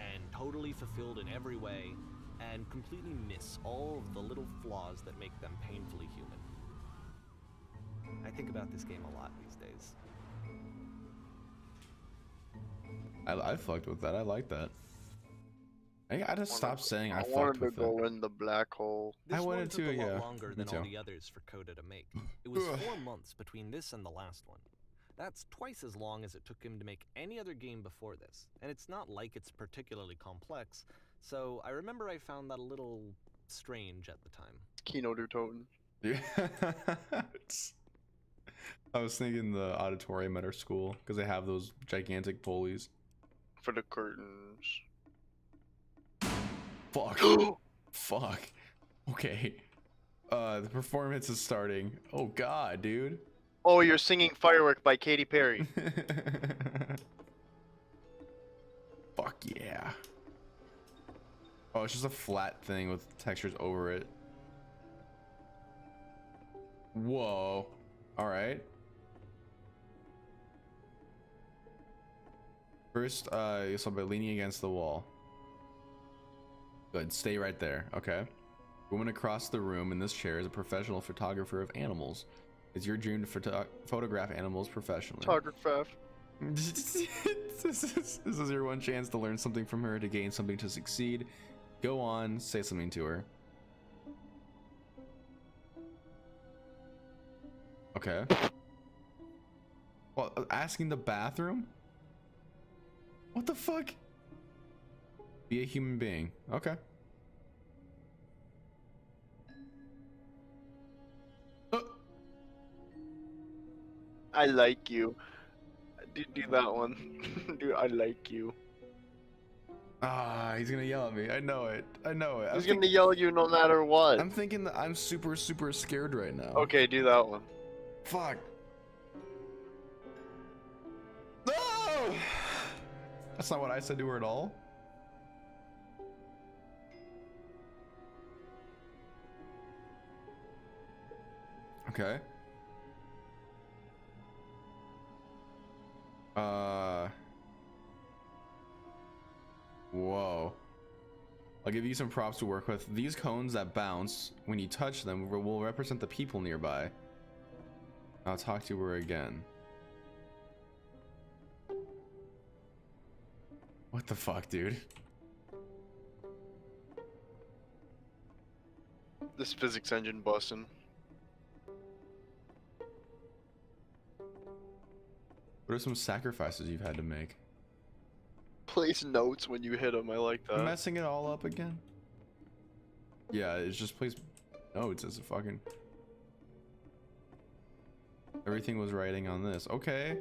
and totally fulfilled in every way and completely miss all of the little flaws that make them painfully human. I think about this game a lot these days. I fucked with that. I like that. I just stopped saying I I fucked wanted to with it. go in the black hole. This I one wanted took to, a lot yeah. longer Me than all too. the others for Coda to make. It was Ugh. 4 months between this and the last one. That's twice as long as it took him to make any other game before this, and it's not like it's particularly complex, so I remember I found that a little strange at the time. Kino du Toten. Yeah. I was thinking the auditorium at our school because they have those gigantic pulleys. For the curtains. Fuck. Fuck. Okay. The performance is starting. Oh god, dude. Oh, you're singing Firework by Katy Perry. Fuck yeah. Oh, it's just a flat thing with textures over it. Whoa. Alright. First, you start by leaning against the wall. Good, stay right there. Okay. Woman across the room in this chair is a professional photographer of animals. It's your dream to photograph animals professionally. Photographer. This is your one chance to learn something from her, to gain something, to succeed. Go on, say something to her. Okay. Well, asking the bathroom? What the fuck? Be a human being. Okay. I like you. Do that one. Dude, I like you. Ah, he's gonna yell at me. I know it. I know it. He's gonna yell at you no matter what. I'm thinking that I'm super scared right now. Okay, do that one. Fuck. No! That's not what I said to her at all. Okay. Whoa. I'll give you some props to work with. These cones that bounce when you touch them will represent the people nearby. I'll talk to her again. What the fuck, dude? This physics engine busting. What are some sacrifices you've had to make? Place notes when you hit him. I like that. Messing it all up again? Yeah, it's just place notes as a fucking... Everything was writing on this. Okay.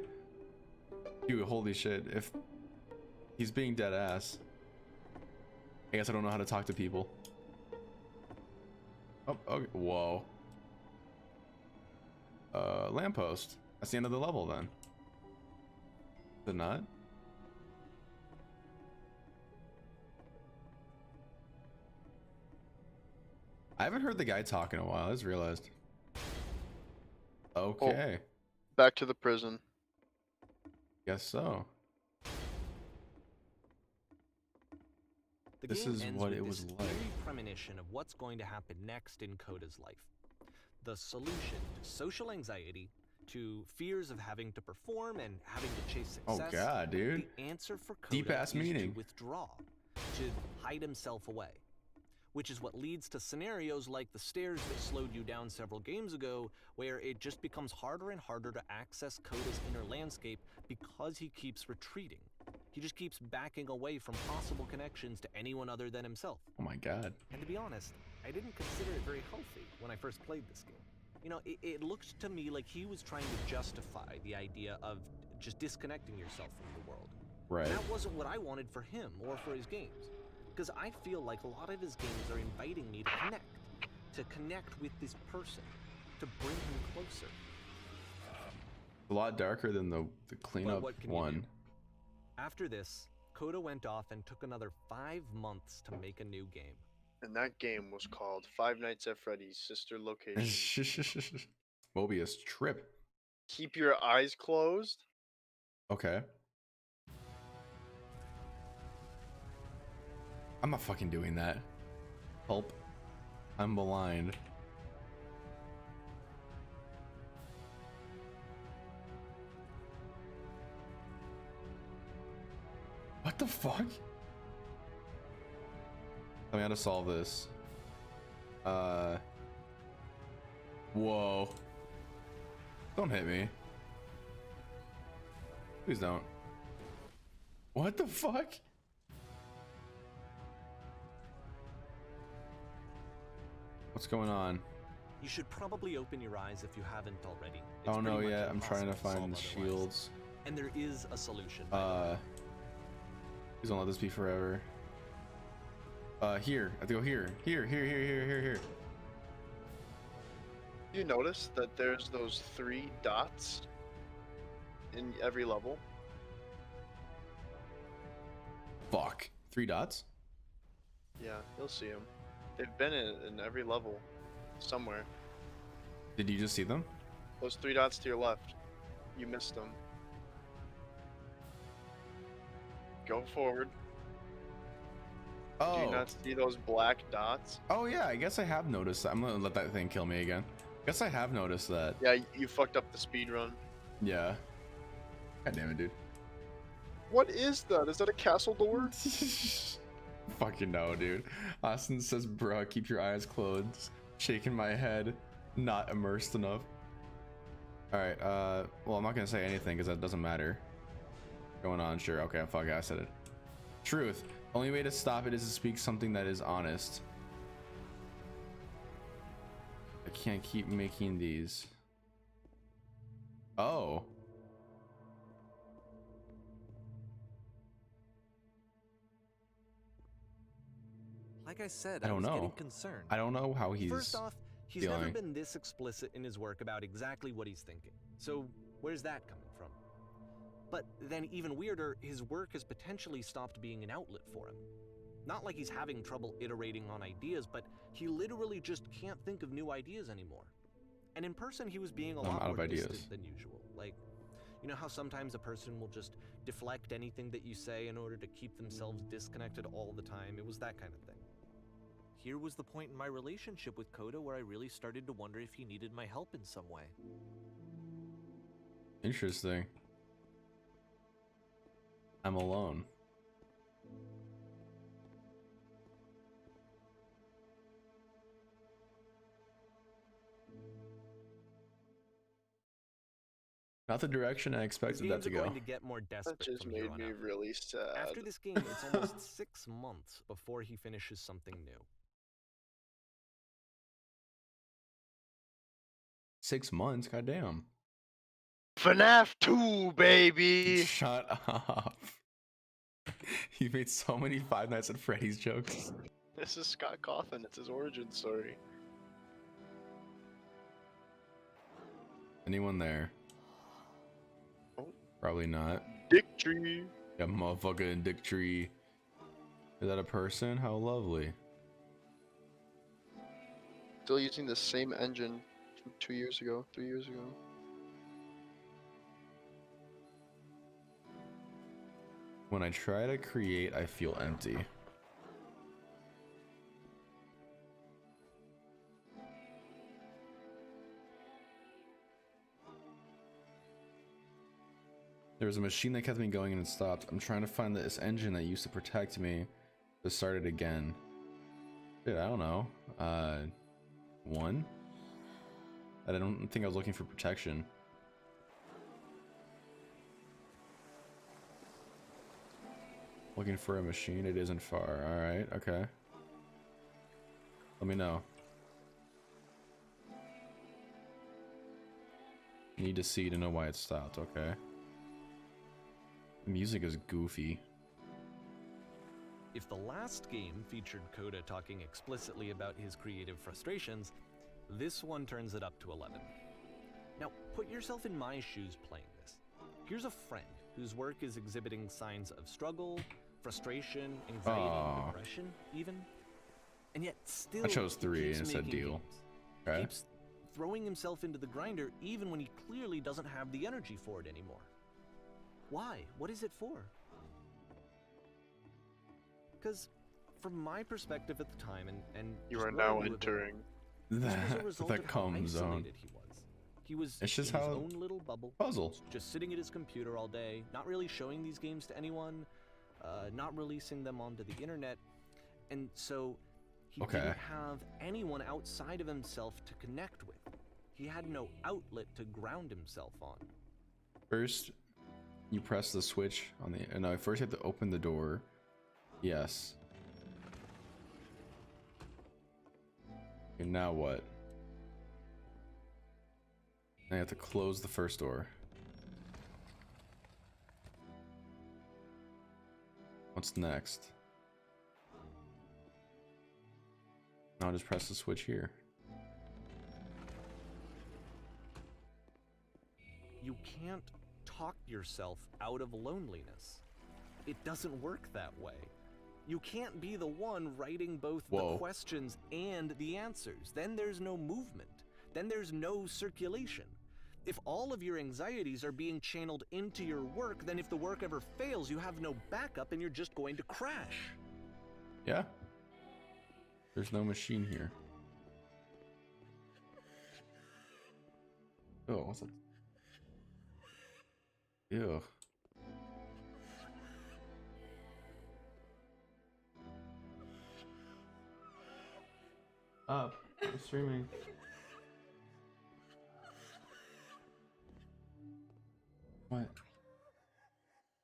Dude, holy shit. If he's being dead ass. I guess I don't know how to talk to people. Oh, okay. Whoa. Lamppost. That's the end of the level then. Is it not? I haven't heard the guy talk in a while. I just realized. Okay. Back to the prison. Guess so. The This game is ends what with it was this like. eerie premonition of what's going to happen next in Coda's life. The solution to social anxiety, to fears of having to perform and having to chase Oh success. god, dude. The answer for Coda Deep-ass is meaning. to withdraw, to hide himself away. Which is what leads to scenarios like the stairs that slowed you down several games ago, where it just becomes harder and harder to access Coda's inner landscape because he keeps retreating. He just keeps backing away from possible connections to anyone other than himself. Oh my god. And to be honest, I didn't consider it very healthy when I first played this game. You know, it looked to me like he was trying to justify the idea of just disconnecting yourself from the world. Right. And that wasn't what I wanted for him or for his games. Because I feel like a lot of his games are inviting me to connect with this person, to bring him closer. A lot darker than the cleanup what can you one. do? After this, Coda went off and took another 5 months to make a new game. And that game was called Five Nights at Freddy's Sister Location. Mobius trip. Keep your eyes closed. Okay. I'm not fucking doing that. Help. I'm blind. What the fuck? Tell me how to solve this. Whoa. Don't hit me. Please don't. What the fuck? What's going on? You should probably open your eyes if you haven't already. It's Oh no, pretty much yeah, I'm trying to impossible find the solve otherwise. shields. And there is a solution. by the way. Please don't let this be forever. Here. I have to go here. Here. You notice that there's those 3 dots in every level? Fuck. 3 dots? Yeah, you'll see them. They've been in every level somewhere. Did you just see them? Those 3 dots to your left. You missed them. Go forward. Do you Oh. not see those black dots? Oh yeah, I guess I have noticed that. I'm gonna let that thing kill me again. Guess I have noticed that. Yeah, you fucked up the speed run. Yeah. God damn it, dude. What is that? Is that a castle door? Fucking no, dude. Austin says, bruh, keep your eyes closed. Shaking my head. Not immersed enough. Alright, well, I'm not gonna say anything because that doesn't matter. Going on, sure. Okay, fuck it, I said it. Truth. Only way to stop it is to speak something that is honest. I can't keep making these. Oh. Like I said, I don't was know. getting concerned. I don't know how he's First off, he's never feeling. been this explicit in his work about exactly what he's thinking. So where's that coming from? But then even weirder, his work has potentially stopped being an outlet for him. Not like he's having trouble iterating on ideas, but he literally just can't think of new ideas anymore. And in person, he was being a I'm lot out of more ideas. distant than usual. Like, you know how sometimes a person will just deflect anything that you say in order to keep themselves disconnected all the time? It was that kind of thing. Here was the point in my relationship with Coda where I really started to wonder if he needed my help in some way. Interesting. I'm alone. Not the direction I His expected games that to are go. going to get more desperate That just from here made on me out. really sad. After this game, it's almost 6 months before he finishes something new. 6 months, goddamn. FNAF 2, baby! Shut up. You made so many Five Nights at Freddy's jokes. This is Scott Cawthon. It's his origin story. Anyone there? Oh. Probably not. Dick Tree. Yeah, motherfucking Dick Tree. Is that a person? How lovely. Still using the same engine from 2 years ago, 3 years ago. When I try to create, I feel empty. There was a machine that kept me going and it stopped. I'm trying to find this engine that used to protect me to start it again. Dude, I don't know. One? I don't think I was looking for protection. Looking for a machine, it isn't far. Alright, okay. Let me know. Need to see to know why it stopped, okay. The music is goofy. If the last game featured Coda talking explicitly about his creative frustrations, this one turns it up to 11. Now, put yourself in my shoes playing this. Here's a friend whose work is exhibiting signs of struggle, frustration, anxiety, depression, even. And yet still I chose 3 keeps and it said making deal. games. Okay. Keeps throwing himself into the grinder even when he clearly doesn't have the energy for it anymore. Why? What is it for? Because from my perspective at the time, and You just are where I now knew of it, entering. this was a The result of how calm zone. isolated he was. He was It's just in his how- own little bubble, Puzzle. just sitting at his computer all day, not really showing these games to anyone, not releasing them onto the internet, and so he Okay. didn't have anyone outside of himself to connect with. He had no outlet to ground himself on. First, you press the switch on the. No, first you have to open the door. Yes. And now what? Now you have to close the first door. What's next? Now just press the switch here. You can't talk yourself out of loneliness. It doesn't work that way. You can't be the one writing both Whoa. the questions and the answers. Then there's no movement. Then there's no circulation. If all of your anxieties are being channeled into your work, then if the work ever fails, you have no backup and you're just going to crash. Yeah. There's no machine here. Oh, what's that? Ew. Up. I'm streaming. What?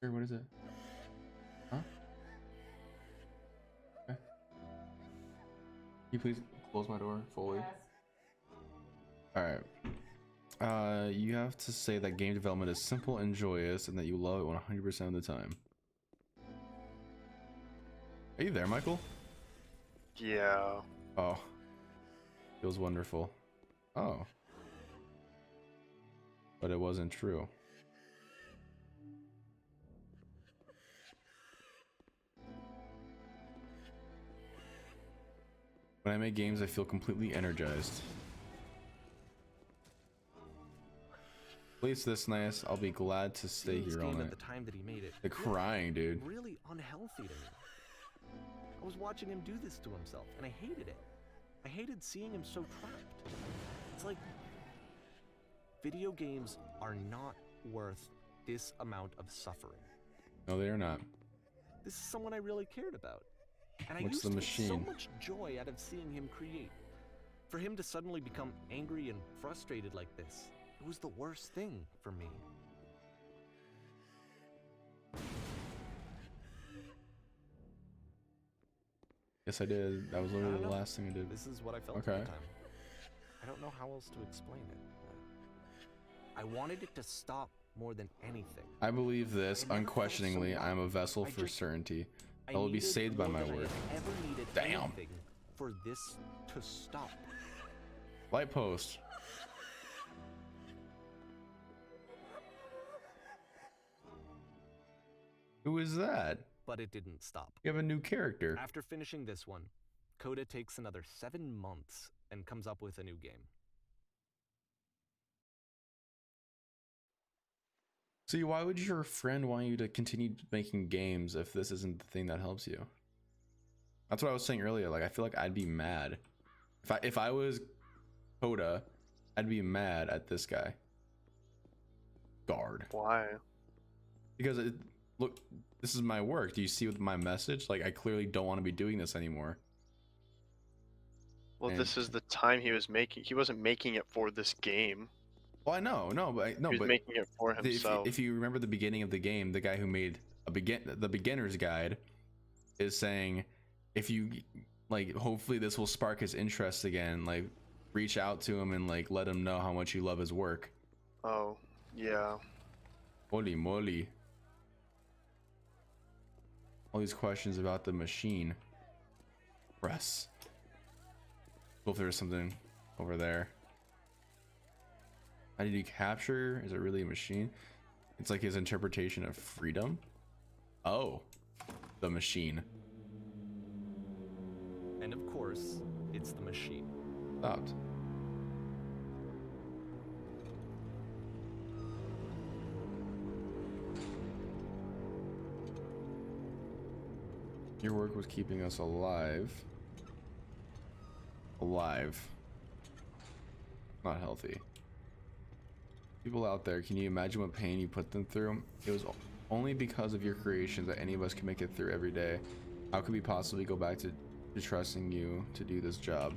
Here, what is it? Huh? Okay. Can you please close my door fully? Alright. You have to say that game development is simple and joyous and that you love it 100% of the time. Are you there, Michael? Yeah. Oh. Feels wonderful. Oh. But it wasn't true. When I make games, I feel completely energized. Place this nice. I'll be glad to stay Seeing this here all game night. at the time that he made it. The crying, dude. Really unhealthy to me. I was watching him do this to himself, and I hated it. I hated seeing him so trapped. It's like video games are not worth this amount of suffering. No, they are not. This is someone I really cared about. And I What's used the to get so machine? much joy out of seeing him create. For him to suddenly become angry and frustrated like this, it was the worst thing for me. Yes, I did. That was I literally don't the know. last thing I did. This is what I felt Okay. at the time. I don't know how else to explain it. I wanted it to stop more than anything. I believe this I never felt unquestioningly. so I am a vessel I for just- certainty. I I will be needed saved by more my than I word. had ever needed Damn. anything for this to stop. Light post. Who is that? But it didn't stop. You have a new character. After finishing this one, Coda takes another 7 months and comes up with a new game. See, why would your friend want you to continue making games if this isn't the thing that helps you? That's what I was saying earlier. Like, I feel like I'd be mad if I was Coda. I'd be mad at this guy. Guard. Why? Because look, this is my work. Do you see with my message? Like, I clearly don't want to be doing this anymore. Well, And- this is the time he was making. He wasn't making it for this game. Well, I know, He was making it for himself. if you remember the beginning of the game, the guy who made the beginner's guide is saying, if you like, hopefully this will spark his interest again. Like, reach out to him and like let him know how much you love his work. Oh, yeah. Holy moly! All these questions about the machine. Press. Well, if there's something over there. How did he capture? Is it really a machine? It's like his interpretation of freedom. Oh, the machine. And of course, it's the machine. Stopped. Your work was keeping us alive. Alive. Not healthy. People out there, can you imagine what pain you put them through? It was only because of your creations that any of us can make it through every day. How could we possibly go back to trusting you to do this job?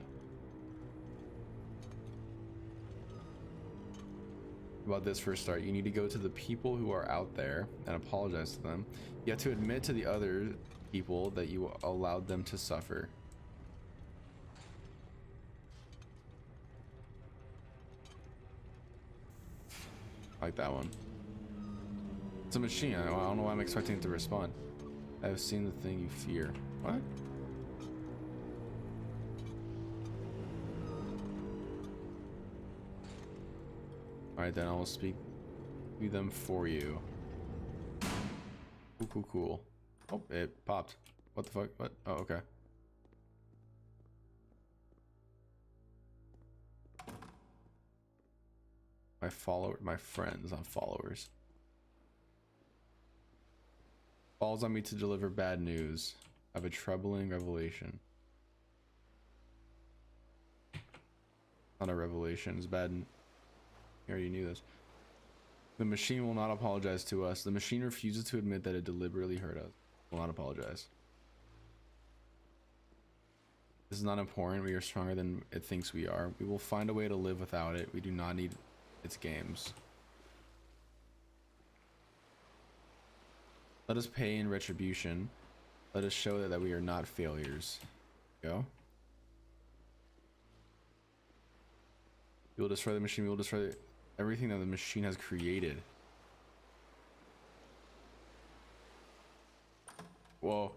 About this for a start, you need to go to the people who are out there and apologize to them. You have to admit to the other people that you allowed them to suffer. I like that one. It's a machine. I don't know why I'm expecting it to respond. I have seen the thing you fear. What? Alright, then I will speak to them for you. Cool, cool, cool. Oh, it popped. What the fuck? What? Oh, okay. My friends, not followers. Falls on me to deliver bad news. I have a troubling revelation. Not a revelation, it's bad. You already knew this. The machine will not apologize to us. The machine refuses to admit that it deliberately hurt us. Will not apologize. This is not important. We are stronger than it thinks we are. We will find a way to live without it. We do not need its games. Let us pay in retribution. Let us show that we are not failures. Go. We will destroy the machine. We will destroy everything that the machine has created. Whoa.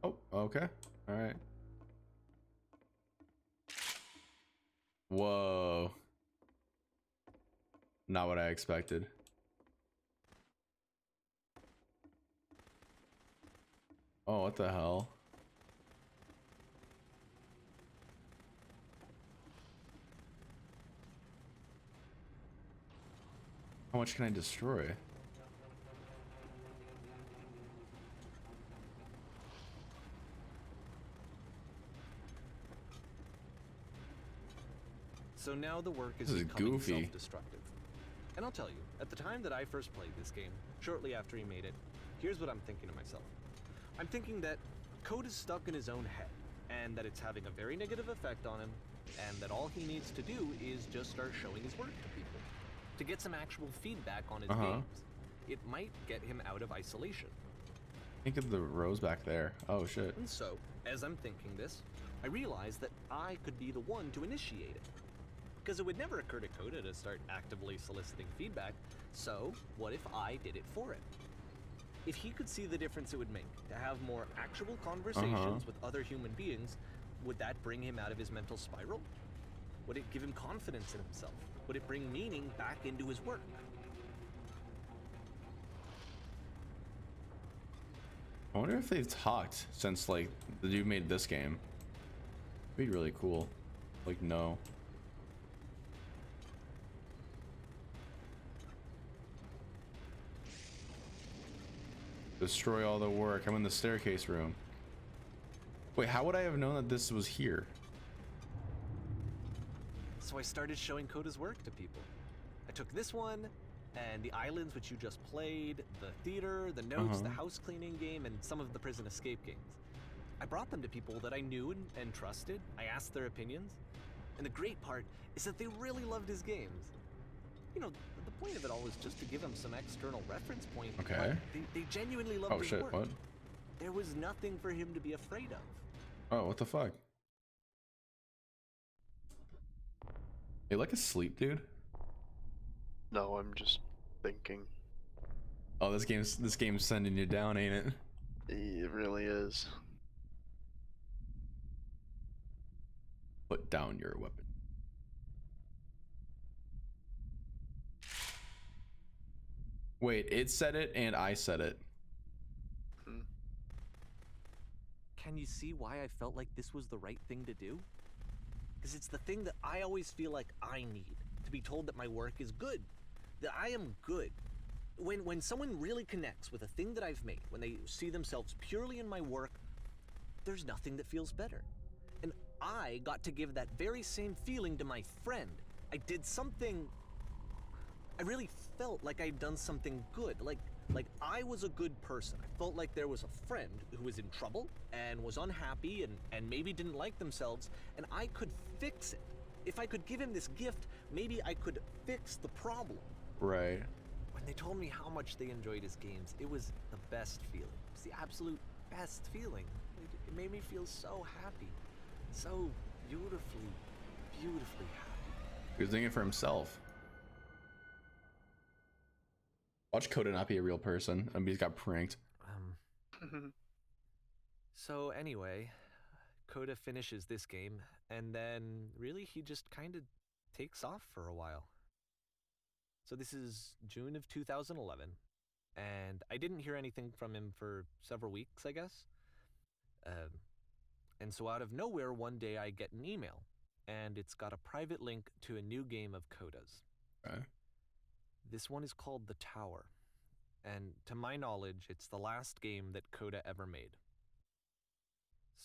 Oh, okay. All right. Whoa. Not what I expected. Oh, what the hell? How much can I destroy? So now the work is This is becoming goofy. self-destructive. And I'll tell you, at the time that I first played this game, shortly after he made it, here's what I'm thinking to myself. I'm thinking that Code is stuck in his own head, and that it's having a very negative effect on him, and that all he needs to do is just start showing his work to people, to get some actual feedback on his games. It might get him out of isolation. Think of the rows back there. Oh shit. And so, as I'm thinking this, I realize that I could be the one to initiate it. Because it would never occur to Coda to start actively soliciting feedback, so what if I did it for him? If he could see the difference it would make to have more actual conversations with other human beings, would that bring him out of his mental spiral? Would it give him confidence in himself? Would it bring meaning back into his work? I wonder if they've talked since like the dude made this game. It'd be really cool. Like, no. Destroy all the work. I'm in the staircase room. Wait, how would I have known that this was here? So I started showing Coda's work to people. I took this one, and the islands which you just played, the theater, the notes, the house cleaning game, and some of the prison escape games. I brought them to people that I knew and trusted. I asked their opinions. And the great part is that they really loved his games. You know, the point of it all is just to give him some external reference point. Okay. But they genuinely loved Oh his shit, work. what? There was nothing for him to be afraid of. Oh, what the fuck? You like asleep, dude? No, I'm just thinking. Oh, this game's sending you down, ain't it? It really is. Put down your weapon. Wait, it said it and I said it. Can you see why I felt like this was the right thing to do? Because it's the thing that I always feel like I need, to be told that my work is good, that I am good. When someone really connects with a thing that I've made, when they see themselves purely in my work, there's nothing that feels better. And I got to give that very same feeling to my friend. I did something, I really felt like I'd done something good, like I was a good person. I felt like there was a friend who was in trouble and was unhappy and maybe didn't like themselves, and I could fix it. If I could give him this gift, maybe I could fix the problem. Right. When they told me how much they enjoyed his games, it was the best feeling. It was the absolute best feeling. It made me feel so happy. So beautifully, beautifully happy. He was doing it for himself. Watch Coda not be a real person. I mean, he's got pranked. So anyway, Coda finishes this game, and then really he just kind of takes off for a while. So this is June of 2011, and I didn't hear anything from him for several weeks, I guess. And so out of nowhere, one day I get an email, and it's got a private link to a new game of Coda's. Okay. This one is called The Tower, and to my knowledge, it's the last game that Coda ever made.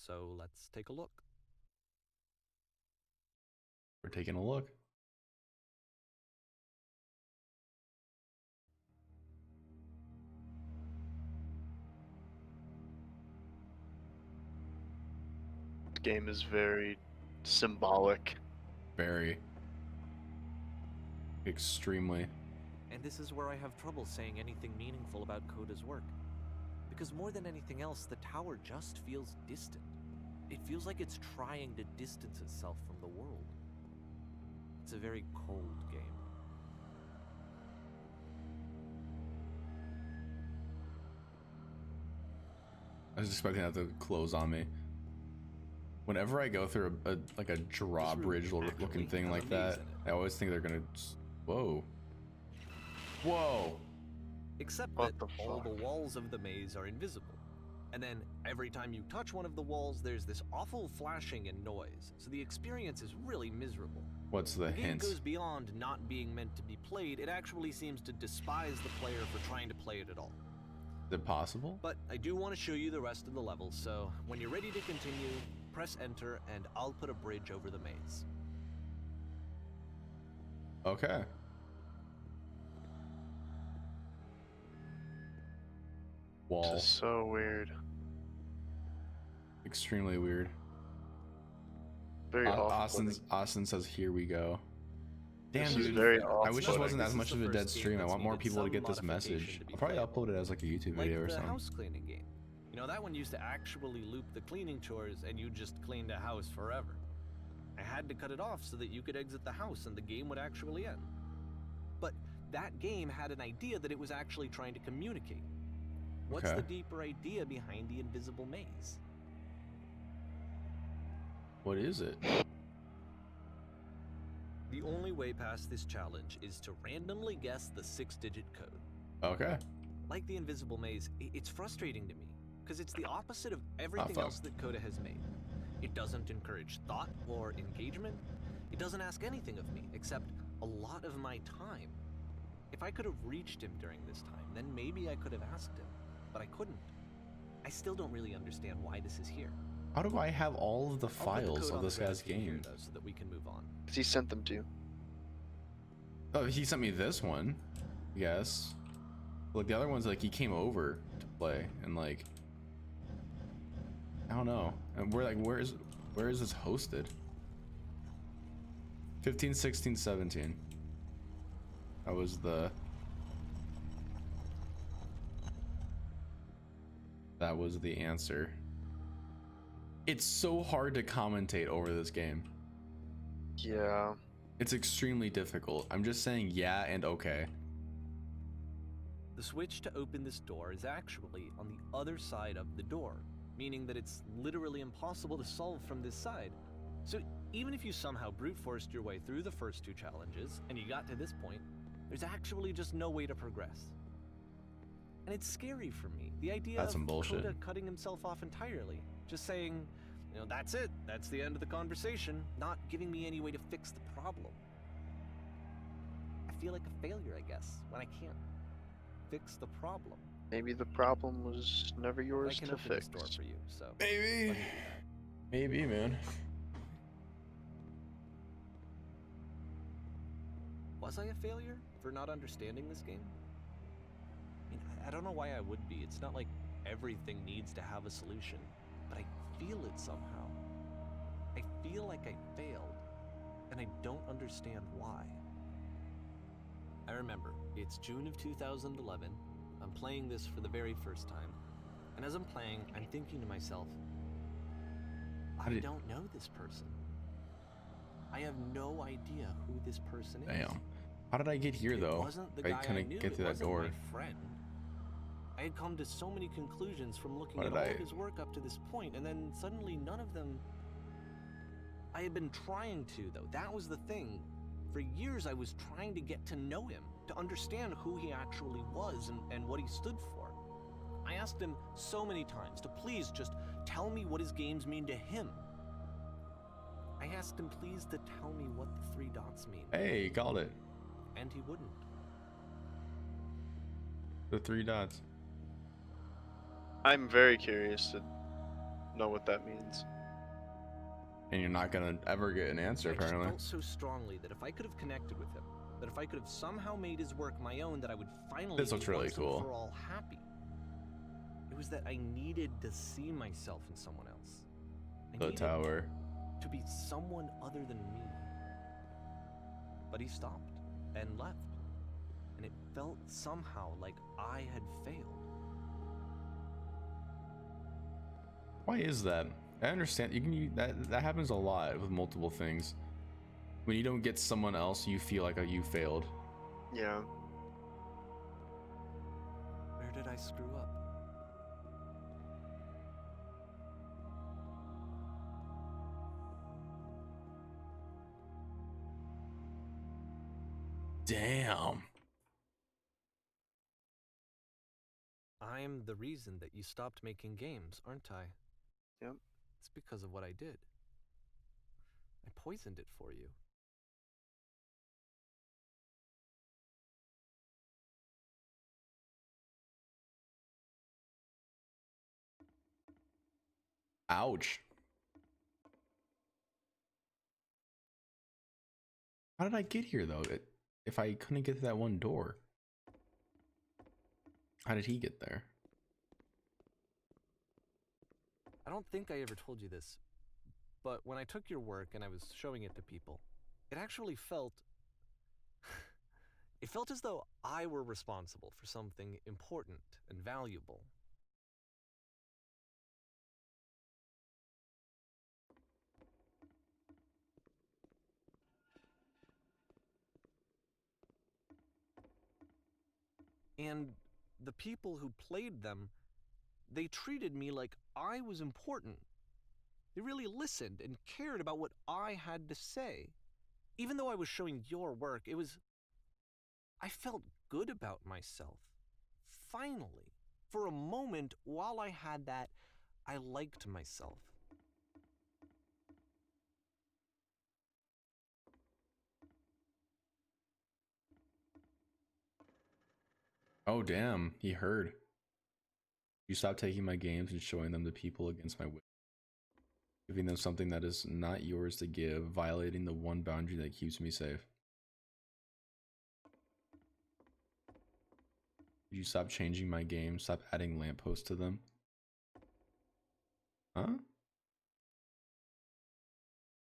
So let's take a look. We're taking a look. The game is very symbolic. Very. Extremely. And this is where I have trouble saying anything meaningful about Coda's work. Because more than anything else, the tower just feels distant. It feels like it's trying to distance itself from the world. It's a very cold game. I was expecting that to close on me. Whenever I go through a drawbridge looking thing like that, I always think they're gonna. Whoa. Whoa. Except What that the all fuck? the walls of the maze are invisible. And then every time you touch one of the walls, there's this awful flashing and noise. So the experience is really miserable. What's the The game hint? goes beyond not being meant to be played. It actually seems to despise the player for trying to play it at all. Is it possible? But I do want to show you the rest of the levels, so when you're ready to continue, press enter and I'll put a bridge over the maze. Okay. Wall. This is so weird. Extremely weird. Very off-putting. Austin says, "Here we go." Damn, This is dude. very I wish this off-putting. wasn't This as is much the of a dead first game stream. I that's want more needed people to some get this modification message. to be I'll probably played. upload it as like a YouTube Like video or the something. house cleaning game. You know, that one used to actually loop the cleaning chores and you just cleaned a house forever. I had to cut it off so that you could exit the house and the game would actually end. But that game had an idea that it was actually trying to communicate. What's Okay. the deeper idea behind the invisible maze? What is it? The only way past this challenge is to randomly guess the 6-digit code. Okay. Like the invisible maze, it's frustrating to me, because it's the opposite of everything fuck. else that Coda has made. It doesn't encourage thought or engagement. It doesn't ask anything of me, except a lot of my time. If I could have reached him during this time, then maybe I could have asked him. but I couldn't. I still don't really understand why this is here. How do I have all of the I'll put the files code of on the this Reddit guy's feed here, game? though, so that we can move on. 'Cause he sent them to you. Oh, he sent me this one. Yes. Like the other one's like he came over to play and like I don't know. And we're like where is this hosted? 15, 16, 17. That was the answer. It's so hard to commentate over this game. Yeah. It's extremely difficult. I'm just saying yeah and okay. The switch to open this door is actually on the other side of the door, meaning that it's literally impossible to solve from this side. So even if you somehow brute forced your way through the first 2 challenges and you got to this point, there's actually just no way to progress. And it's scary for me, the idea That's of some bullshit. Coda cutting himself off entirely, just saying, you know, that's it, that's the end of the conversation, not giving me any way to fix the problem. I feel like a failure, I guess, when I can't fix the problem. Maybe the problem was never I yours can to open fix. this door for you, so Maybe. Maybe, man. was I a failure for not understanding this game? I mean, I don't know why I would be. It's not like everything needs to have a solution, but I feel it somehow. I feel like I failed, and I don't understand why. I remember, it's June of 2011. I'm playing this for the very first time, and as I'm playing, I'm thinking to myself, I don't know this person. I have no idea who this person is. Damn. How did I get here It though? wasn't the I guy couldn't knew, get through it that wasn't door. my friend. I had come to so many conclusions from looking Why at did all I- of his work up to this point, and then suddenly none of them. I had been trying to, though. That was the thing. For years, I was trying to get to know him, to understand who he actually was and what he stood for. I asked him so many times to please just tell me what his games mean to him. I asked him please to tell me what the 3 dots mean, Hey, you called it. and he wouldn't. The 3 dots. I'm very curious to know what that means. And you're not gonna ever get an answer, I just apparently. felt so strongly that if I could have connected with him, that if I could have somehow made his work my own, that I would finally This looks be really once and cool. for all happy. It was that I needed to see myself in someone else. I The needed tower. to be someone other than me. But he stopped and left, and it felt somehow like I had failed. Why is that? I understand. That happens a lot with multiple things. When you don't get someone else, you feel like you failed. Yeah. Where did I screw up? Damn. I'm the reason that you stopped making games, aren't I? Yep. It's because of what I did. I poisoned it for you. Ouch. How did I get here though? If I couldn't get to that one door, how did he get there? I don't think I ever told you this, but when I took your work and I was showing it to people, it actually felt... it felt as though I were responsible for something important and valuable. And the people who played them, they treated me like I was important. They really listened and cared about what I had to say. Even though I was showing your work, I felt good about myself. Finally. For a moment, while I had that, I liked myself. Oh damn, he heard. You stop taking my games and showing them to people against my will, giving them something that is not yours to give, violating the one boundary that keeps me safe. You stop changing my games, stop adding lampposts to them. Huh?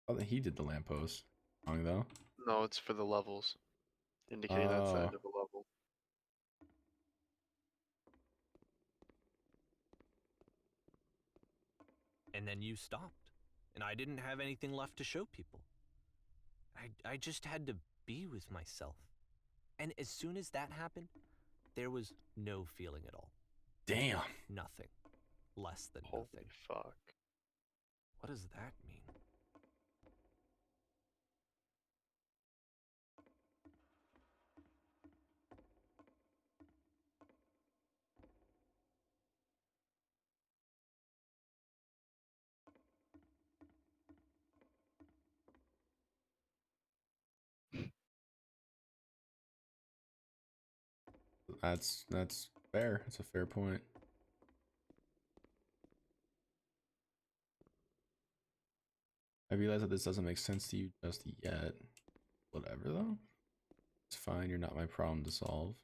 Oh, he did the lamppost. Wrong though. No, it's for the levels. Indicating that's the end of a level. And then you stopped, and I didn't have anything left to show people. I just had to be with myself. And as soon as that happened, there was no feeling at all. Damn. Nothing. Less than Holy nothing. fuck. What does that mean? That's fair. That's a fair point. I realize that this doesn't make sense to you just yet. Whatever though. It's fine, you're not my problem to solve.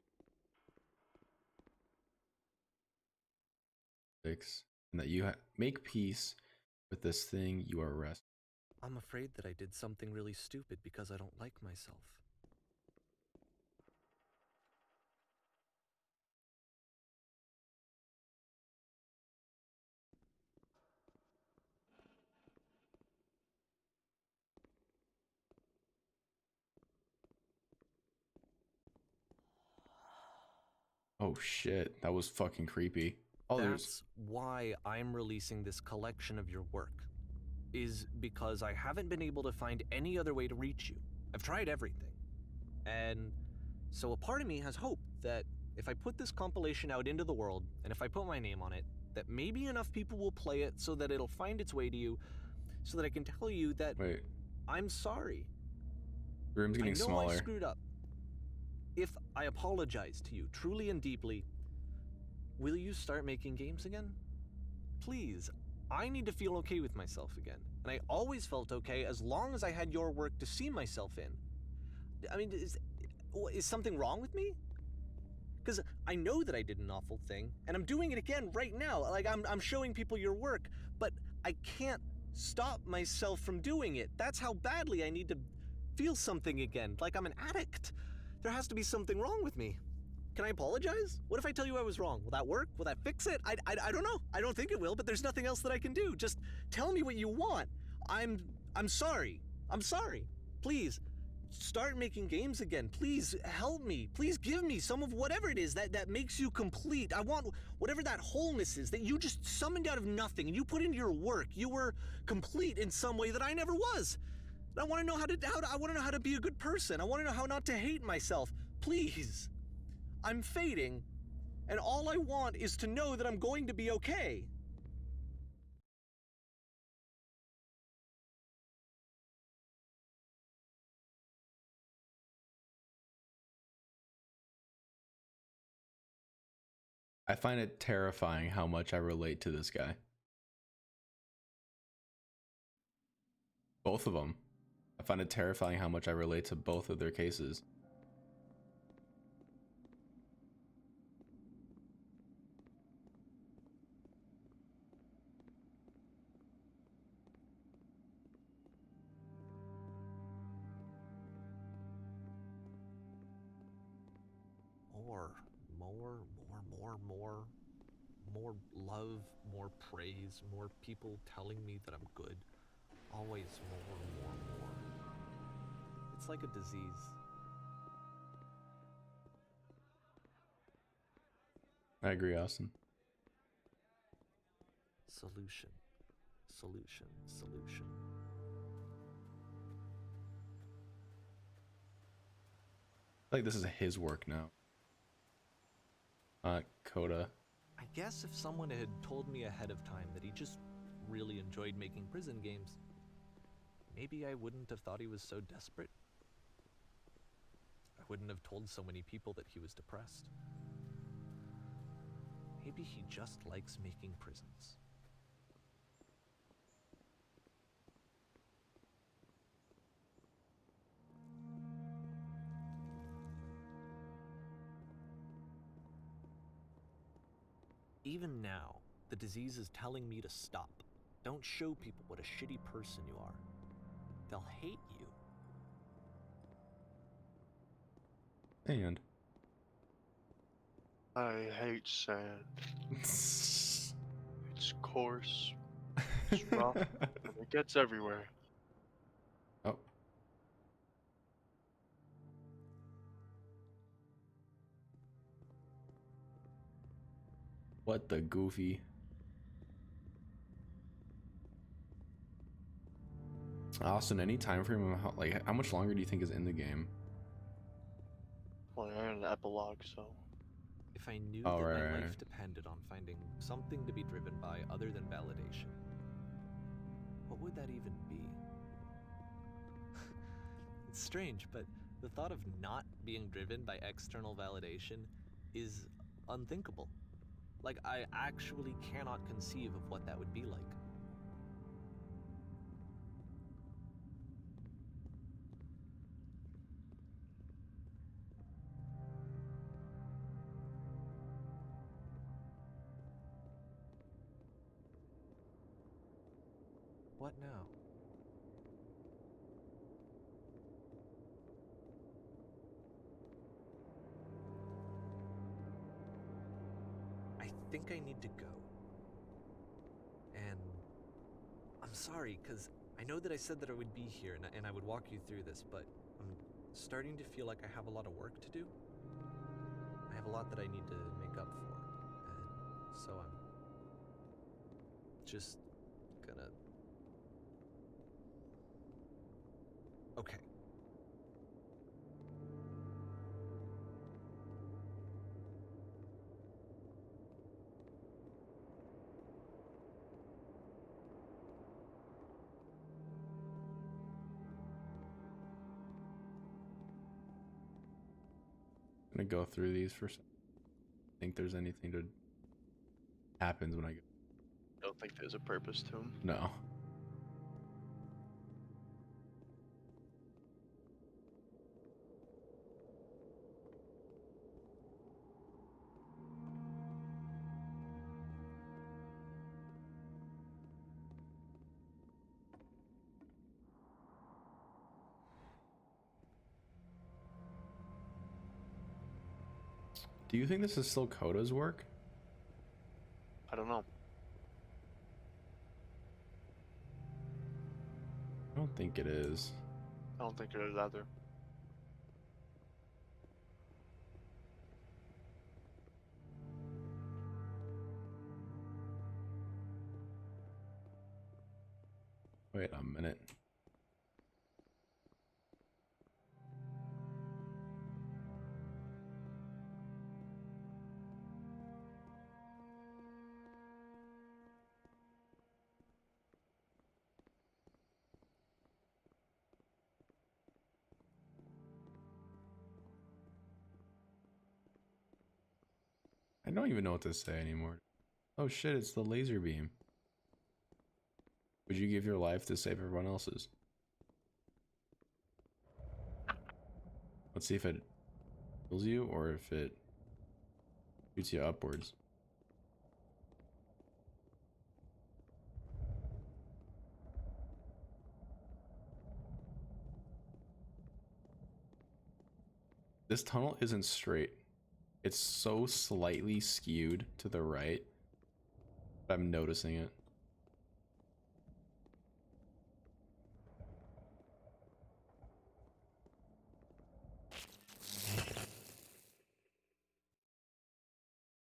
And that you make peace with this thing you are resting. I'm afraid that I did something really stupid because I don't like myself. Oh shit, that was fucking creepy. Oh, That's why I'm releasing this collection of your work, is because I haven't been able to find any other way to reach you. I've tried everything. And so a part of me has hope that if I put this compilation out into the world, and if I put my name on it, that maybe enough people will play it so that it'll find its way to you, so that I can tell you that I'm sorry. The room's getting smaller. I screwed up. If I apologize to you truly and deeply, will you start making games again? Please, I need to feel okay with myself again. And I always felt okay as long as I had your work to see myself in. I mean, is something wrong with me? Because I know that I did an awful thing, and I'm doing it again right now. Like, I'm showing people your work, but I can't stop myself from doing it. That's how badly I need to feel something again, like I'm an addict. There has to be something wrong with me. Can I apologize? What if I tell you I was wrong? Will that work? Will that fix it? I don't know. I don't think it will, but there's nothing else that I can do. Just tell me what you want. I'm sorry. I'm sorry. Please, start making games again. Please help me. Please give me some of whatever it is that makes you complete. I want whatever that wholeness is that you just summoned out of nothing and you put into your work. You were complete in some way that I never was. I want to know I want to know how to be a good person. I want to know how not to hate myself. Please. I'm fading, and all I want is to know that I'm going to be okay. I find it terrifying how much I relate to this guy. Both of them. I find it terrifying how much I relate to both of their cases. More love, more praise, more people telling me that I'm good. Always more. It's like a disease. I agree, Austin. Solution. Like this is his work now. Coda. I guess if someone had told me ahead of time that he just really enjoyed making prison games, maybe I wouldn't have thought he was so desperate. I wouldn't have told so many people that he was depressed. maybe he just likes making prisons. Even now, the disease is telling me to stop. Don't show people what a shitty person you are. They'll hate you. And I hate sand. It's coarse, it's rough, and it gets everywhere. oh, what the goofy? Austin, any time frame of how much longer do you think is in the game? Well, I had an epilogue, so If I knew Oh, that right, my right, life right. depended on finding something to be driven by other than validation, what would that even be? It's strange, but the thought of not being driven by external validation is unthinkable. Like, I actually cannot conceive of what that would be like. What now? I think I need to go. And I'm sorry, because I know that I said that I would be here and I would walk you through this, but I'm starting to feel like I have a lot of work to do. I have a lot that I need to make up for. And so I'm just gonna... Okay. I'm gonna go through these for. Think there's anything to happens when I go? I don't think there's a purpose to him. No. Do you think this is still Coda's work? I don't know. I don't think it is. I don't think it is either. Wait a minute. I don't even know what to say anymore. Oh shit, it's the laser beam. Would you give your life to save everyone else's? Let's see if it kills you or if it shoots you upwards. This tunnel isn't straight. It's so slightly skewed to the right, but I'm noticing it.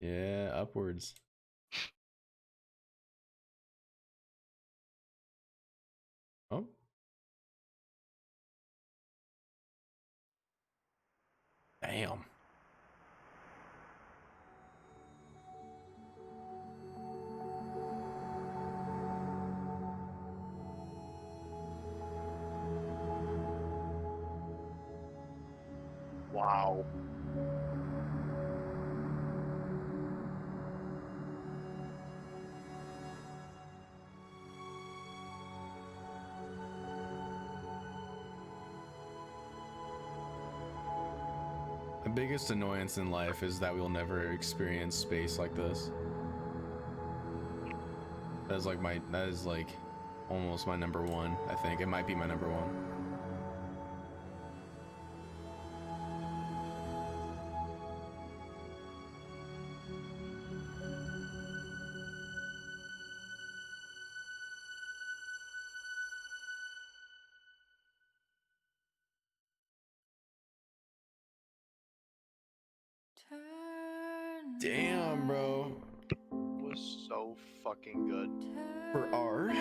Yeah, upwards. Oh. Damn. Wow. biggest annoyance in life is that we'll never experience space like this. That is like almost my number one. I think it might be my number one. Damn, bro. It was so fucking good. For R.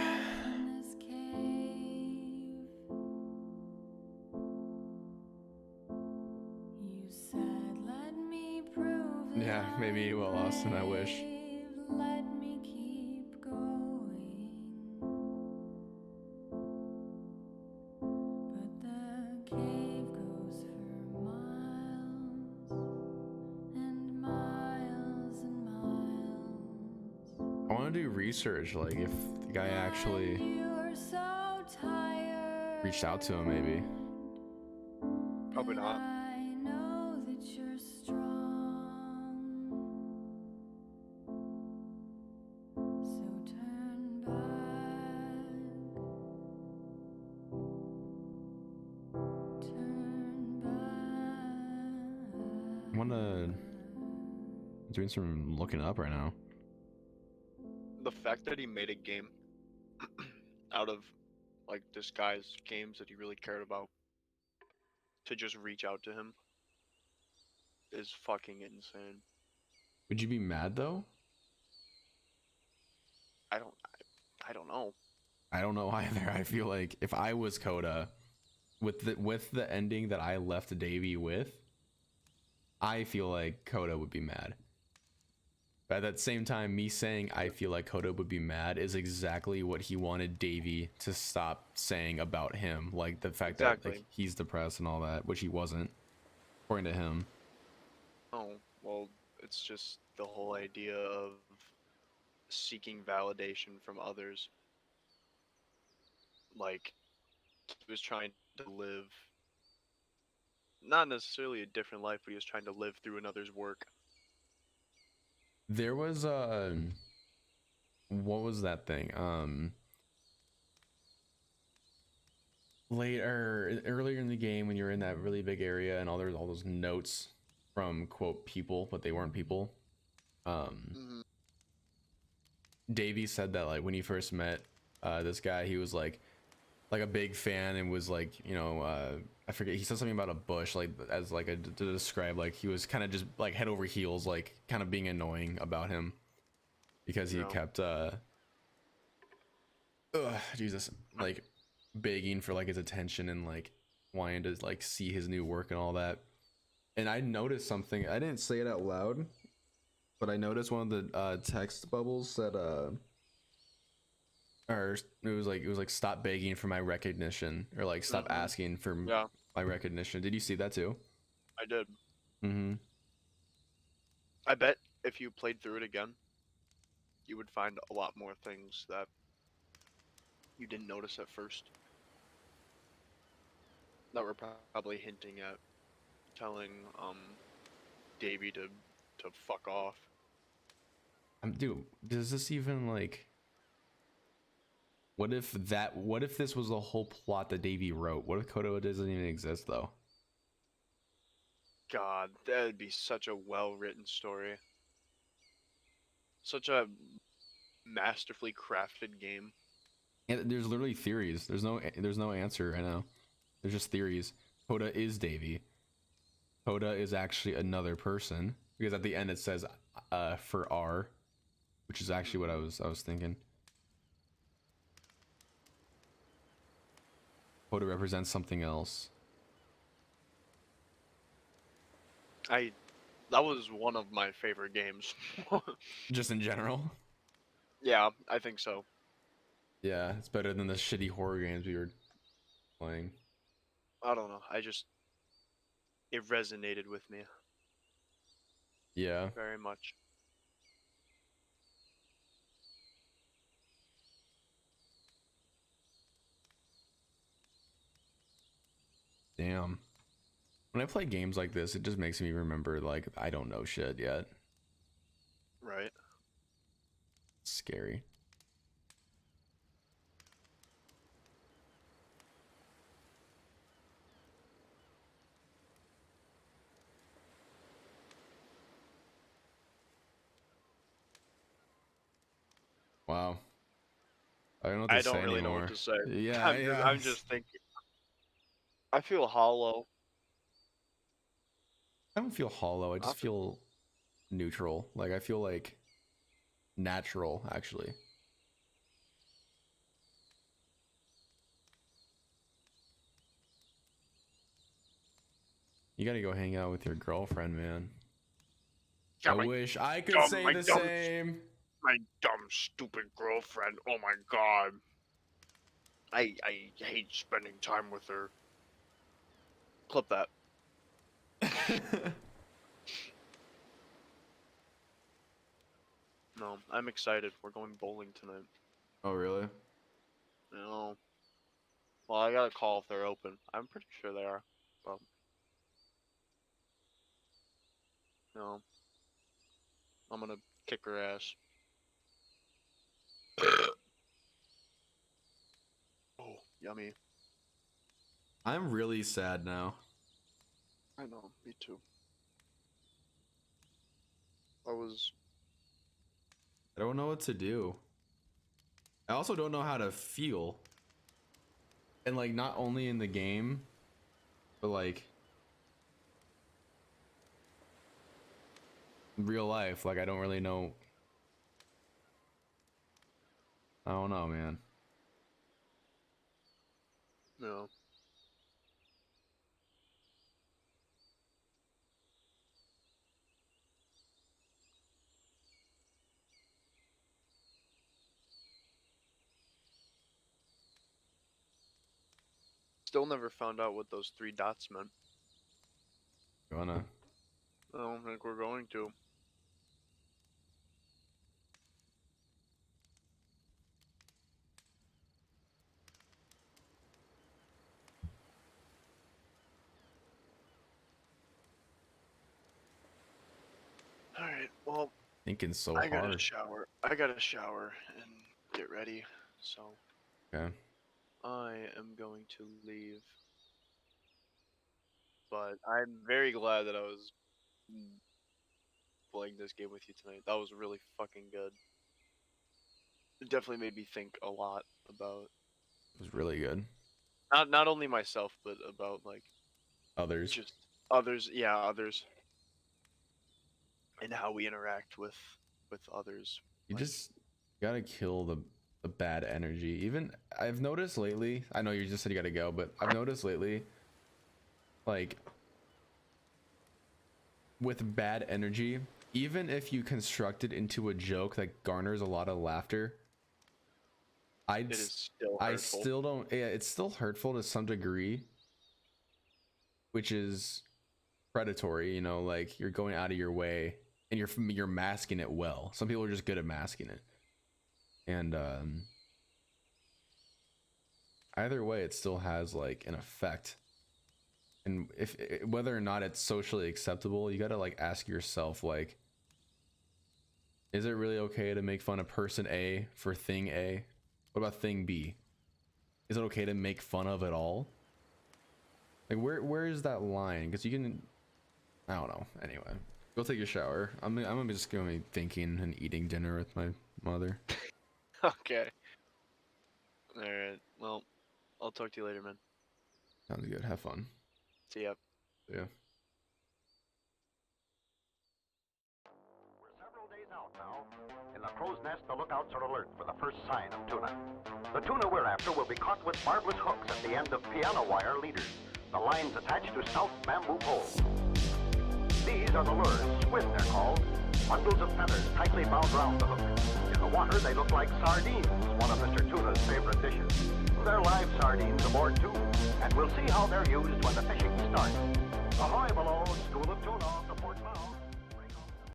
Yeah, maybe. Well, Austin, I wish. Let me keep going. But the cave goes for miles and miles and miles. I want to do research, like if the guy actually You're so tired. reached out to him, maybe. Probably not. I know that you're strong. So turn back. Turn back. I want to doing some looking up right now. The fact that he made a game out of like this guy's games that he really cared about to just reach out to him is fucking insane. Would you be mad though? I don't know. I don't know either. I feel like if I was Coda, with the ending that I left Davey with, I feel like Coda would be mad. But at that same time, me saying I feel like Coda would be mad is exactly what he wanted Davey to stop saying about him, like the fact that Exactly. like he's depressed and all that, which he wasn't, according to him. Oh, well, it's just the whole idea of seeking validation from others. Like, he was trying to live, not necessarily a different life, but he was trying to live through another's work. There was what was that thing? Earlier in the game when you're in that really big area and all those notes from quote people, but they weren't people. Davey said that like when he first met this guy, he was like a big fan and was like, you know, I forget, he said something about a bush, like as like to describe, like he was kind of just like head over heels, like kind of being annoying about him because he Yeah. kept Jesus, like begging for like his attention and like wanting to like see his new work and all that. And I noticed something, I didn't say it out loud, but I noticed one of the text bubbles said or it was like stop begging for my recognition, or like stop asking for Yeah, my recognition. Did you see that too? I did. Mm-hmm. I bet if you played through it again, you would find a lot more things that you didn't notice at first. That were probably hinting at telling Davey to fuck off. Dude, does this even like, what if this was the whole plot that Davey wrote? What if Kodo doesn't even exist though? God, that'd be such a well-written story. Such a masterfully crafted game. And there's literally theories. There's no answer right now. There's just theories. Koda is Davey. Koda is actually another person, because at the end it says for R, which is actually what I was thinking. Koda represents something else. That was one of my favorite games. Just in general. Yeah, I think so. Yeah, it's better than the shitty horror games we were playing. I don't know. It resonated with me Yeah. very much. Damn. When I play games like this, it just makes me remember like I don't know shit yet. Right. It's scary. Wow. I don't know what to I say don't really know anymore. what to say. Yeah, I'm just thinking. I feel hollow. I don't feel hollow. I just feel neutral. Like I feel like natural, actually. You gotta go hang out with your girlfriend, man. Yeah, I my wish I could dumb- say my the dumb- same. My dumb, stupid girlfriend. Oh my god. I hate spending time with her. Clip that. No, I'm excited. We're going bowling tonight. Oh, really? No. Well, I gotta call if they're open. I'm pretty sure they are. But no. I'm gonna kick her ass. Oh, yummy. I'm really sad now. I know, me too. I don't know what to do. I also don't know how to feel. And like not only in the game, but like in real life, like I don't really know. I don't know, man. no. Still never found out what those 3 dots meant. You wanna? I don't think we're going to. Alright, well, Thinking so I gotta hard. shower. I gotta shower and get ready. So Okay. I am going to leave. But I'm very glad that I was playing this game with you tonight. That was really fucking good. It definitely made me think a lot about It was really good. not only myself, but about like Others. just others. Yeah, others, and how we interact with others. You like- just gotta kill the bad energy. Even I've noticed lately, I know you just said you gotta go, but I've noticed lately, like with bad energy, even if you construct it into a joke that garners a lot of laughter, It is still I hurtful. still don't. Yeah, it's still hurtful to some degree, which is predatory. You know, like you're going out of your way and you're masking it well. Some people are just good at masking it, and either way, it still has like an effect. And if whether or not it's socially acceptable, you gotta like ask yourself, like, is it really okay to make fun of person A for thing A? What about thing B? Is it okay to make fun of it all? Like where is that line? Because you can, I don't know. Anyway, go take a shower. I'm just gonna be thinking and eating dinner with my mother. Okay. All right. Well, I'll talk to you later, man. Sounds good. Have fun. See ya. Yeah. We're several days out now. In the crow's nest, the lookouts are alert for the first sign of tuna. The tuna we're after will be caught with barbless hooks at the end of piano wire leaders, the lines attached to stout bamboo poles. These are the lures, squid they're called, bundles of feathers tightly bound round the hook. In the water, they look like sardines, one of Mr. Tuna's favorite dishes. They're live sardines aboard too, and we'll see how they're used when the fishing starts. Ahoy below, School of Tuna off the